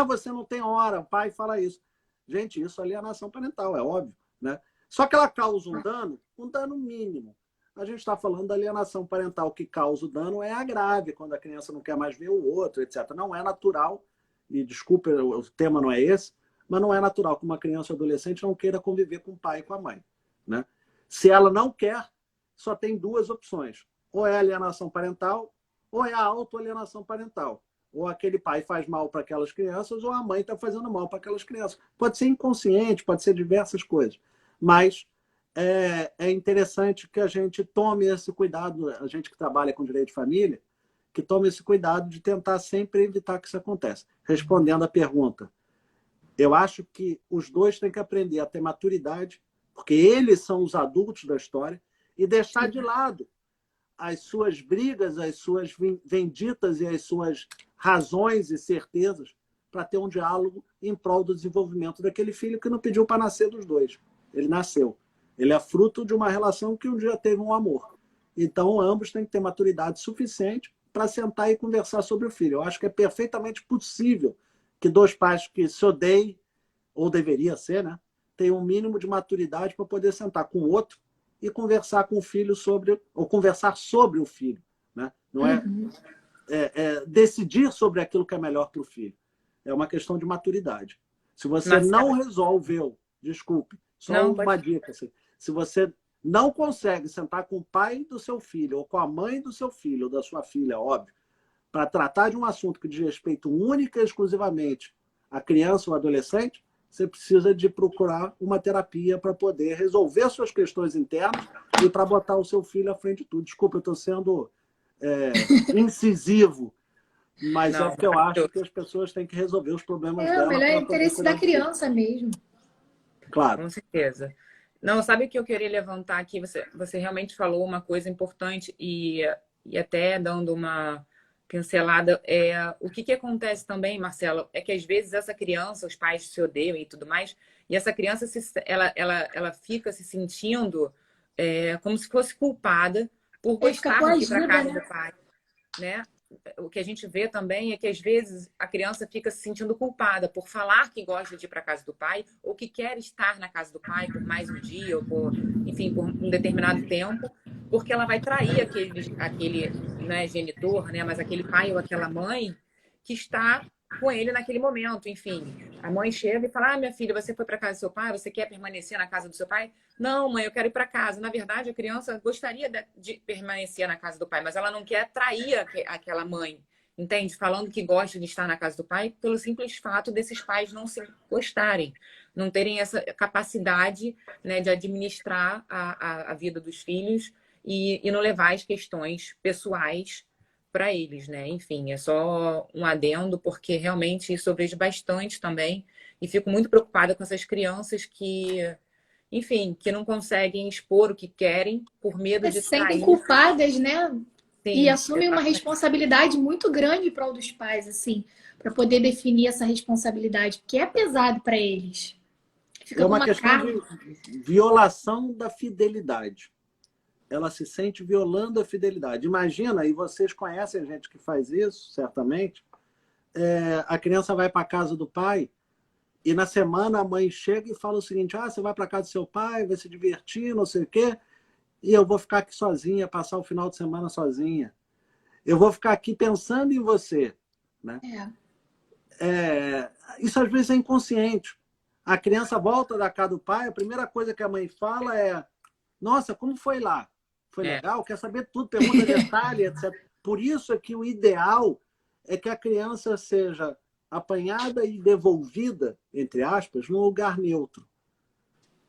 Você não tem hora, o pai fala isso. Gente, isso é alienação parental, é óbvio. Né? Só que ela causa um dano mínimo. A gente está falando da alienação parental que causa o dano é a grave, quando a criança não quer mais ver o outro, etc. Não é natural, e desculpe, o tema não é esse, mas não é natural que uma criança ou adolescente não queira conviver com o pai e com a mãe. Né? Se ela não quer, só tem duas opções. Ou é alienação parental, ou é a autoalienação parental. Ou aquele pai faz mal para aquelas crianças, ou a mãe está fazendo mal para aquelas crianças. Pode ser inconsciente, pode ser diversas coisas. Mas é interessante que a gente tome esse cuidado, a gente que trabalha com direito de família, que tome esse cuidado de tentar sempre evitar que isso aconteça. Respondendo à pergunta, eu acho que os dois têm que aprender a ter maturidade, porque eles são os adultos da história, e deixar de lado as suas brigas, as suas venditas e as suas razões e certezas para ter um diálogo em prol do desenvolvimento daquele filho que não pediu para nascer dos dois. Ele nasceu. Ele é fruto de uma relação que um dia teve um amor. Então, ambos têm que ter maturidade suficiente para sentar e conversar sobre o filho. Eu acho que é perfeitamente possível que dois pais que se odeiem, ou deveria ser, né, tenham um mínimo de maturidade para poder sentar com o outro e conversar com o filho ou conversar sobre o filho. Né? Não é, decidir sobre aquilo que é melhor para o filho. É uma questão de maturidade. Se você não resolveu, desculpe, só uma dica. Assim, se você não consegue sentar com o pai do seu filho, ou com a mãe do seu filho, ou da sua filha, óbvio, para tratar de um assunto que diz respeito única e exclusivamente à criança ou adolescente, você precisa de procurar uma terapia para poder resolver suas questões internas e para botar o seu filho à frente de tudo. Desculpa, eu estou sendo incisivo, mas Não, é porque eu acho que as pessoas têm que resolver os problemas É o dela melhor para poder interesse cuidar da do filho. criança mesmo. Claro. com certeza. Não, sabe o que eu queria levantar aqui? Você realmente falou uma coisa importante e até dando uma pincelada. O que acontece também, Marcelo, é que às vezes essa criança, os pais se odeiam e tudo mais, e essa criança ela fica se sentindo como se fosse culpada por Fica gostar de ir para coagida, casa né? do pai, né? O que a gente vê também é que, às vezes, a criança fica se sentindo culpada por falar que gosta de ir para a casa do pai ou que quer estar na casa do pai por mais um dia ou enfim, por um determinado tempo, porque ela vai trair aquele não é genitor, né, mas aquele pai ou aquela mãe que está com ele naquele momento. Enfim, a mãe chega e fala: minha filha, você foi para casa do seu pai? Você quer permanecer na casa do seu pai? Não, mãe, eu quero ir para casa. Na verdade, a criança gostaria de permanecer na casa do pai, mas ela não quer trair aquela mãe, entende? Falando que gosta de estar na casa do pai pelo simples fato desses pais não se gostarem, não terem essa capacidade, né, de administrar a vida dos filhos e não levar as questões pessoais para eles, né? Enfim, é só um adendo, porque realmente isso eu vejo bastante também e fico muito preocupada com essas crianças enfim, que não conseguem expor o que querem por medo Se de sentem trair. culpadas, né? E Sim, assumem uma exatamente. responsabilidade muito grande para o dos pais, assim, para poder definir essa responsabilidade, porque é pesado para eles. Fica É com uma uma questão carga. de violação da fidelidade. Ela se sente violando a fidelidade. Imagina, e vocês conhecem gente que faz isso, certamente, a criança vai para a casa do pai e na semana a mãe chega e fala o seguinte: você vai para a casa do seu pai, vai se divertir, não sei o quê, e eu vou ficar aqui sozinha, passar o final de semana sozinha. Eu vou ficar aqui pensando em você. Né? Isso às vezes é inconsciente. A criança volta da casa do pai, a primeira coisa que a mãe fala é: nossa, como foi lá? Foi É, legal? Quer saber tudo, pergunta detalhe, etc. Por isso é que o ideal é que a criança seja apanhada e devolvida, entre aspas, num lugar neutro.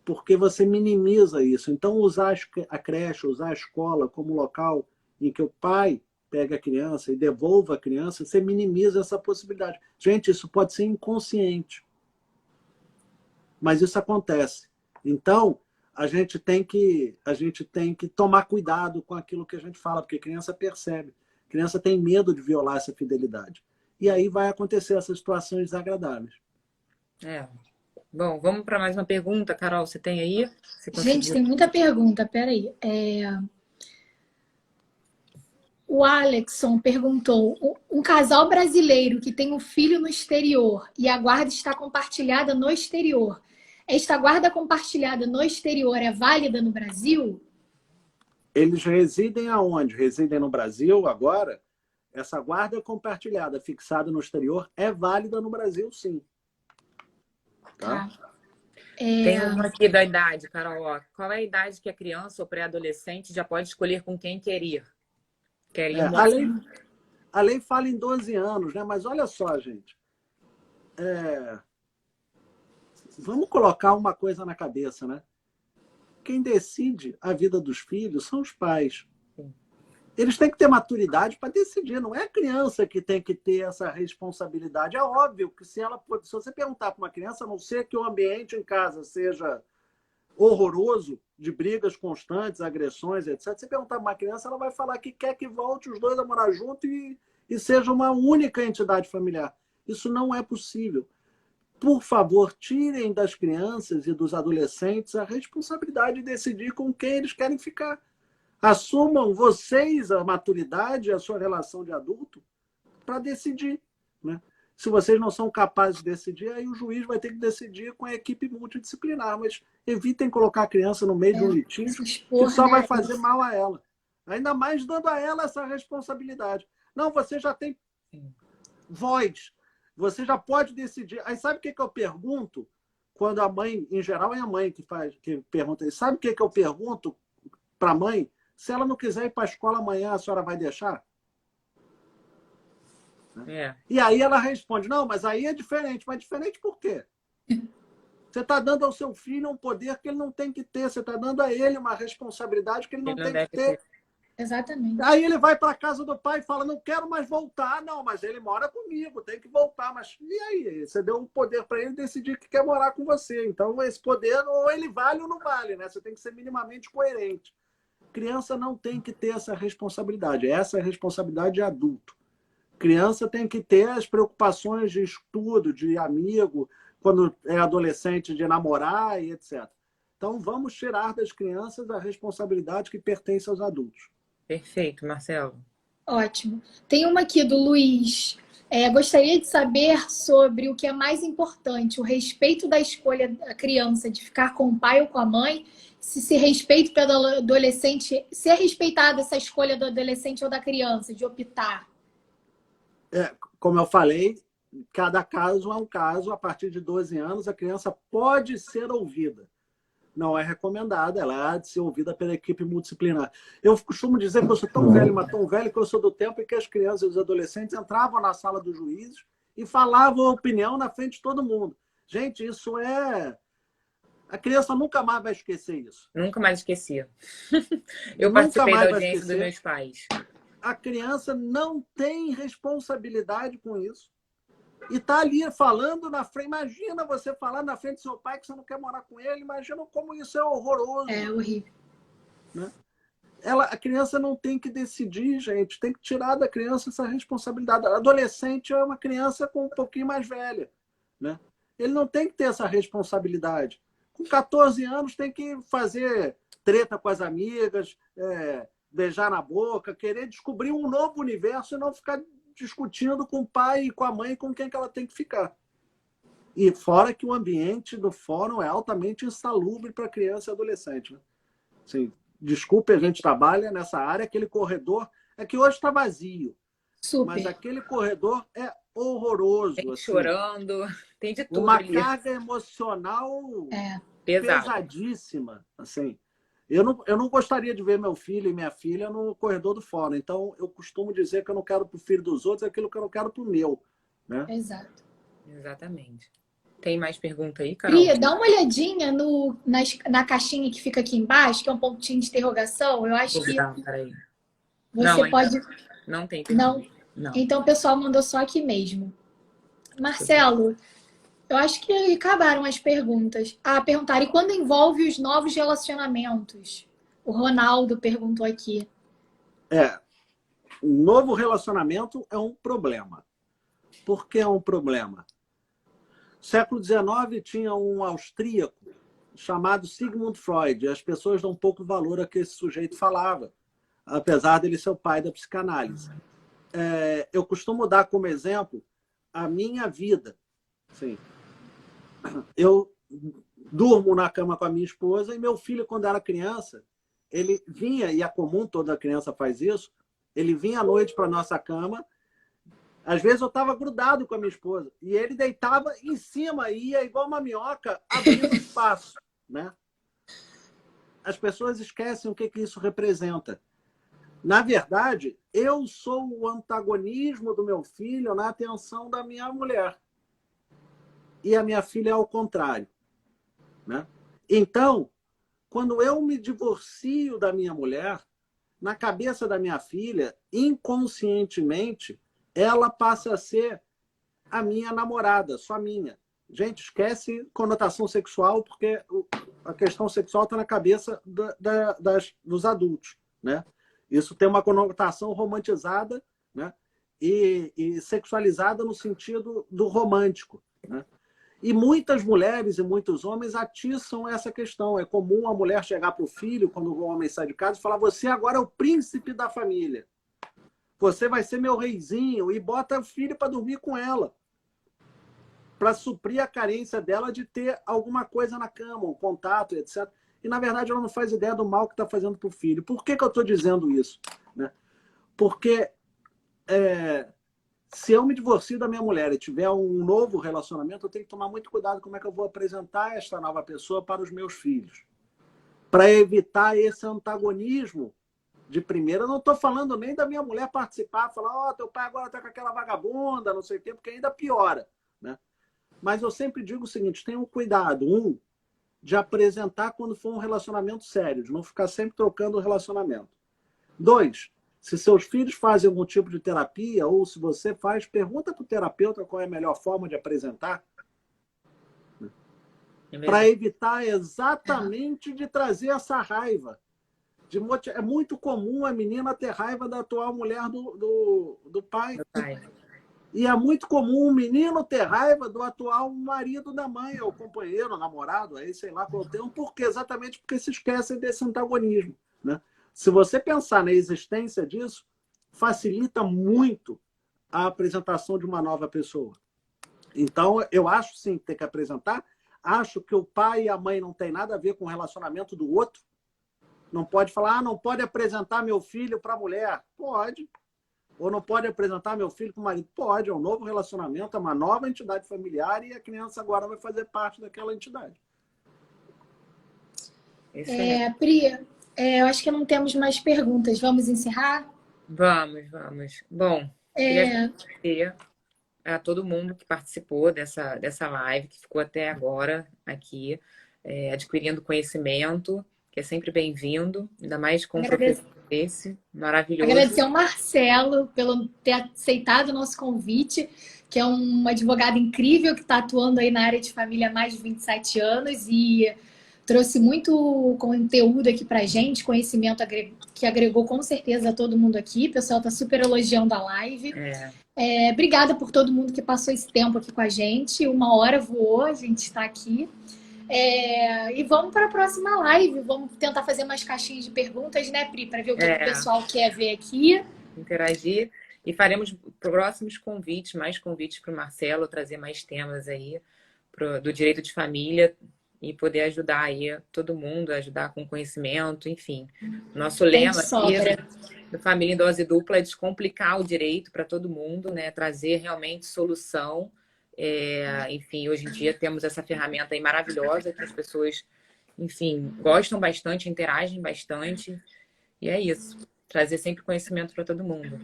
Porque você minimiza isso. Então, usar a creche, usar a escola como local em que o pai pega a criança e devolva a criança, você minimiza essa possibilidade. Gente, isso pode ser inconsciente. Mas isso acontece. Então, a gente tem que tomar cuidado com aquilo que a gente fala, porque a criança percebe. A criança tem medo de violar essa fidelidade. E aí vai acontecer essas situações desagradáveis. Bom, vamos para mais uma pergunta, Carol. Você tem aí? Você Gente, conseguiu? tem muita pergunta, peraí. O Alexson perguntou: um casal brasileiro que tem um filho no exterior e a guarda está compartilhada no exterior. Esta guarda compartilhada no exterior é válida no Brasil? Eles residem aonde? Residem no Brasil agora? Essa guarda compartilhada, fixada no exterior, é válida no Brasil, sim. Tá? Tem uma aqui da idade, Carol. Ó. Qual é a idade que a criança ou pré-adolescente já pode escolher com quem quer ir? Quer ir A lei fala em 12 anos, né? Mas olha só, gente. Vamos colocar uma coisa na cabeça, né? Quem decide a vida dos filhos são os pais. Eles têm que ter maturidade para decidir. Não é a criança que tem que ter essa responsabilidade. É óbvio que se você perguntar para uma criança, a não ser que o ambiente em casa seja horroroso, de brigas constantes, agressões, etc. Se perguntar para uma criança, ela vai falar que quer que volte os dois a morar junto e seja uma única entidade familiar. Isso não é possível. Por favor, tirem das crianças e dos adolescentes a responsabilidade de decidir com quem eles querem ficar. Assumam vocês a maturidade, a sua relação de adulto, para decidir. Né? Se vocês não são capazes de decidir, aí o juiz vai ter que decidir com a equipe multidisciplinar. Mas evitem colocar a criança no meio de um litígio que só vai fazer mal a ela. Ainda mais dando a ela essa responsabilidade. Não, você já tem voz. Você já pode decidir. Aí sabe o que eu pergunto? quando a mãe, em geral é a mãe que pergunta isso. Sabe o que eu pergunto para a mãe? Se ela não quiser ir para a escola amanhã, a senhora vai deixar? É. E aí ela responde, não, mas aí é diferente. Mas diferente por quê? Você está dando ao seu filho um poder que ele não tem que ter. Você está dando a ele uma responsabilidade que ele não Ele não tem que deve ter. ter. Exatamente. Aí ele vai para a casa do pai e fala, não quero mais voltar. Não, mas ele mora comigo, tem que voltar. Mas e aí? Você deu um poder para ele decidir que quer morar com você. Então, esse poder, ou ele vale ou não vale, né? Você tem que ser minimamente coerente. Criança não tem que ter essa responsabilidade. Essa é a responsabilidade de adulto. Criança tem que ter as preocupações de estudo, de amigo, quando é adolescente, de namorar e etc. Então, vamos tirar das crianças a responsabilidade que pertence aos adultos. Perfeito, Marcelo. Ótimo. Tem uma aqui do Luiz. Gostaria de saber sobre o que é mais importante, o respeito da escolha da criança de ficar com o pai ou com a mãe, se respeito pelo adolescente, se é respeitada essa escolha do adolescente ou da criança, de optar. Como eu falei, cada caso é um caso. A partir de 12 anos, a criança pode ser ouvida. Não é recomendada, ela há de ser ouvida pela equipe multidisciplinar. Eu costumo dizer que eu sou tão velho, mas tão velho, que eu sou do tempo em que as crianças e os adolescentes entravam na sala dos juízes e falavam a opinião na frente de todo mundo. Gente, isso é... A criança nunca mais vai esquecer isso. Nunca mais esqueci. Eu Nunca participei mais da vai audiência dos esquecer. meus pais. A criança não tem responsabilidade com isso. E está ali falando na frente. Imagina você falar na frente do seu pai que você não quer morar com ele. Imagina como isso é horroroso. É horrível. Né? A criança não tem que decidir, gente. Tem que tirar da criança essa responsabilidade. Adolescente é uma criança com um pouquinho mais velha. Né? Ele não tem que ter essa responsabilidade. Com 14 anos tem que fazer treta com as amigas, beijar na boca, querer descobrir um novo universo e não ficar discutindo com o pai e com a mãe com quem que ela tem que ficar. E fora que o ambiente do fórum é altamente insalubre para criança e adolescente. Né? Assim, desculpe, a gente trabalha nessa área, aquele corredor é que hoje está vazio. Super. Mas aquele corredor é horroroso. Tem assim, chorando, tem de tudo uma ali. carga emocional Pesado. pesadíssima. Assim. Eu não gostaria de ver meu filho e minha filha no corredor do fórum. Então, eu costumo dizer que eu não quero para o filho dos outros aquilo que eu não quero para o meu. Né? Exato. Exatamente. Tem mais pergunta aí, Carol? Pri, dá uma olhadinha na caixinha que fica aqui embaixo, que é um pontinho de interrogação. Eu acho que Peraí. você pode... Não tem pergunta. Não? Então, o pessoal mandou só aqui mesmo. Marcelo, eu acho que acabaram as perguntas. Perguntaram, e quando envolve os novos relacionamentos? O Ronaldo perguntou aqui. Novo relacionamento é um problema. Por que é um problema? No século XIX tinha um austríaco chamado Sigmund Freud. E as pessoas dão pouco valor a que esse sujeito falava, apesar dele ser o pai da psicanálise. Eu costumo dar como exemplo a minha vida. Assim, eu durmo na cama com a minha esposa e meu filho, quando era criança, ele vinha, e é comum, toda criança faz isso, ele vinha à noite para a nossa cama. Às vezes eu estava grudado com a minha esposa e ele deitava em cima e ia igual uma minhoca abrindo espaço. Né? As pessoas esquecem o que isso representa. Na verdade, eu sou o antagonismo do meu filho na atenção da minha mulher. E a minha filha é ao contrário. Né? Então, quando eu me divorcio da minha mulher, na cabeça da minha filha, inconscientemente, ela passa a ser a minha namorada, só minha. Gente, esquece conotação sexual, porque a questão sexual está na cabeça dos adultos. Né? Isso tem uma conotação romantizada, né? e sexualizada no sentido do romântico. Né? E muitas mulheres e muitos homens atiçam essa questão. É comum a mulher chegar para o filho, quando o homem sai de casa, e falar: você agora é o príncipe da família. Você vai ser meu reizinho, e bota o filho para dormir com ela, para suprir a carência dela de ter alguma coisa na cama, um contato, etc. E, na verdade, ela não faz ideia do mal que está fazendo para o filho. Por que eu estou dizendo isso? Né? Porque Se eu me divorcio da minha mulher e tiver um novo relacionamento, eu tenho que tomar muito cuidado como é que eu vou apresentar esta nova pessoa para os meus filhos. Para evitar esse antagonismo de primeira. Eu não estou falando nem da minha mulher participar, falar, ó, teu pai agora está com aquela vagabunda, não sei o quê, porque ainda piora, né? Mas eu sempre digo o seguinte, tenham cuidado, de apresentar quando for um relacionamento sério, de não ficar sempre trocando o relacionamento. 2, se seus filhos fazem algum tipo de terapia, ou se você faz, pergunta para o terapeuta qual é a melhor forma de apresentar. Para evitar exatamente de trazer essa raiva. É muito comum a menina ter raiva da atual mulher do pai. E é muito comum o menino ter raiva do atual marido da mãe, ou companheiro, ou namorado, aí sei lá qual termo, exatamente porque se esquecem desse antagonismo, né? Se você pensar na existência disso, facilita muito a apresentação de uma nova pessoa. Então, eu acho sim que tem que apresentar. Acho que o pai e a mãe não tem nada a ver com o relacionamento do outro. Não pode falar, não pode apresentar meu filho para a mulher. Pode. Ou não pode apresentar meu filho para o marido. Pode, é um novo relacionamento, é uma nova entidade familiar e a criança agora vai fazer parte daquela entidade. Pri, eu acho que não temos mais perguntas. Vamos encerrar? Vamos. Bom, queria agradecer a todo mundo que participou dessa live, que ficou até agora aqui, adquirindo conhecimento, que é sempre bem-vindo, ainda mais com um professor desse, maravilhoso. Agradecer ao Marcelo pelo ter aceitado o nosso convite, que é um advogado incrível que está atuando aí na área de família há mais de 27 anos e trouxe muito conteúdo aqui pra gente, conhecimento que agregou com certeza a todo mundo aqui. O pessoal tá super elogiando a live. Obrigada por todo mundo que passou esse tempo aqui com a gente. 1 hora voou, a gente está aqui. E vamos para a próxima live. Vamos tentar fazer umas caixinhas de perguntas, né, Pri? Para ver o que o pessoal quer ver aqui. Interagir. E faremos próximos convites, mais convites para o Marcelo, trazer mais temas aí do direito de família e poder ajudar aí todo mundo, ajudar com conhecimento, enfim. Nosso lema aqui do Família em Dose Dupla é descomplicar o direito para todo mundo, né? Trazer realmente solução. Enfim, hoje em dia temos essa ferramenta aí maravilhosa que as pessoas, enfim, gostam bastante, interagem bastante. E é isso. Trazer sempre conhecimento para todo mundo.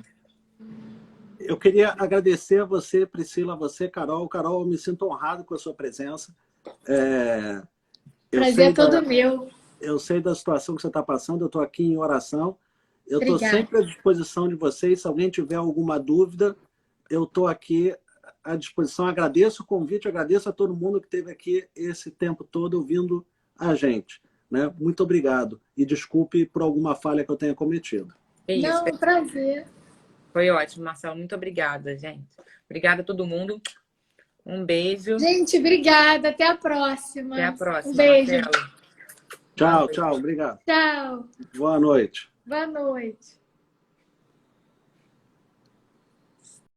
Eu queria agradecer a você, Priscila, a você, Carol. Carol, eu me sinto honrado com a sua presença. Prazer é todo meu. Eu sei da situação que você está passando, eu estou aqui em oração. Eu estou sempre à disposição de vocês. Se alguém tiver alguma dúvida, eu estou aqui à disposição. Agradeço o convite, agradeço a todo mundo que esteve aqui esse tempo todo ouvindo a gente, né? Muito obrigado. E desculpe por alguma falha que eu tenha cometido. Não, prazer. Foi ótimo, Marcelo. Muito obrigada, gente. Obrigada a todo mundo. Um beijo. Gente, obrigada. Até a próxima. Até a próxima, Um beijo. Marcelo. Tchau, tchau. Obrigado. Tchau. Boa noite. Boa noite.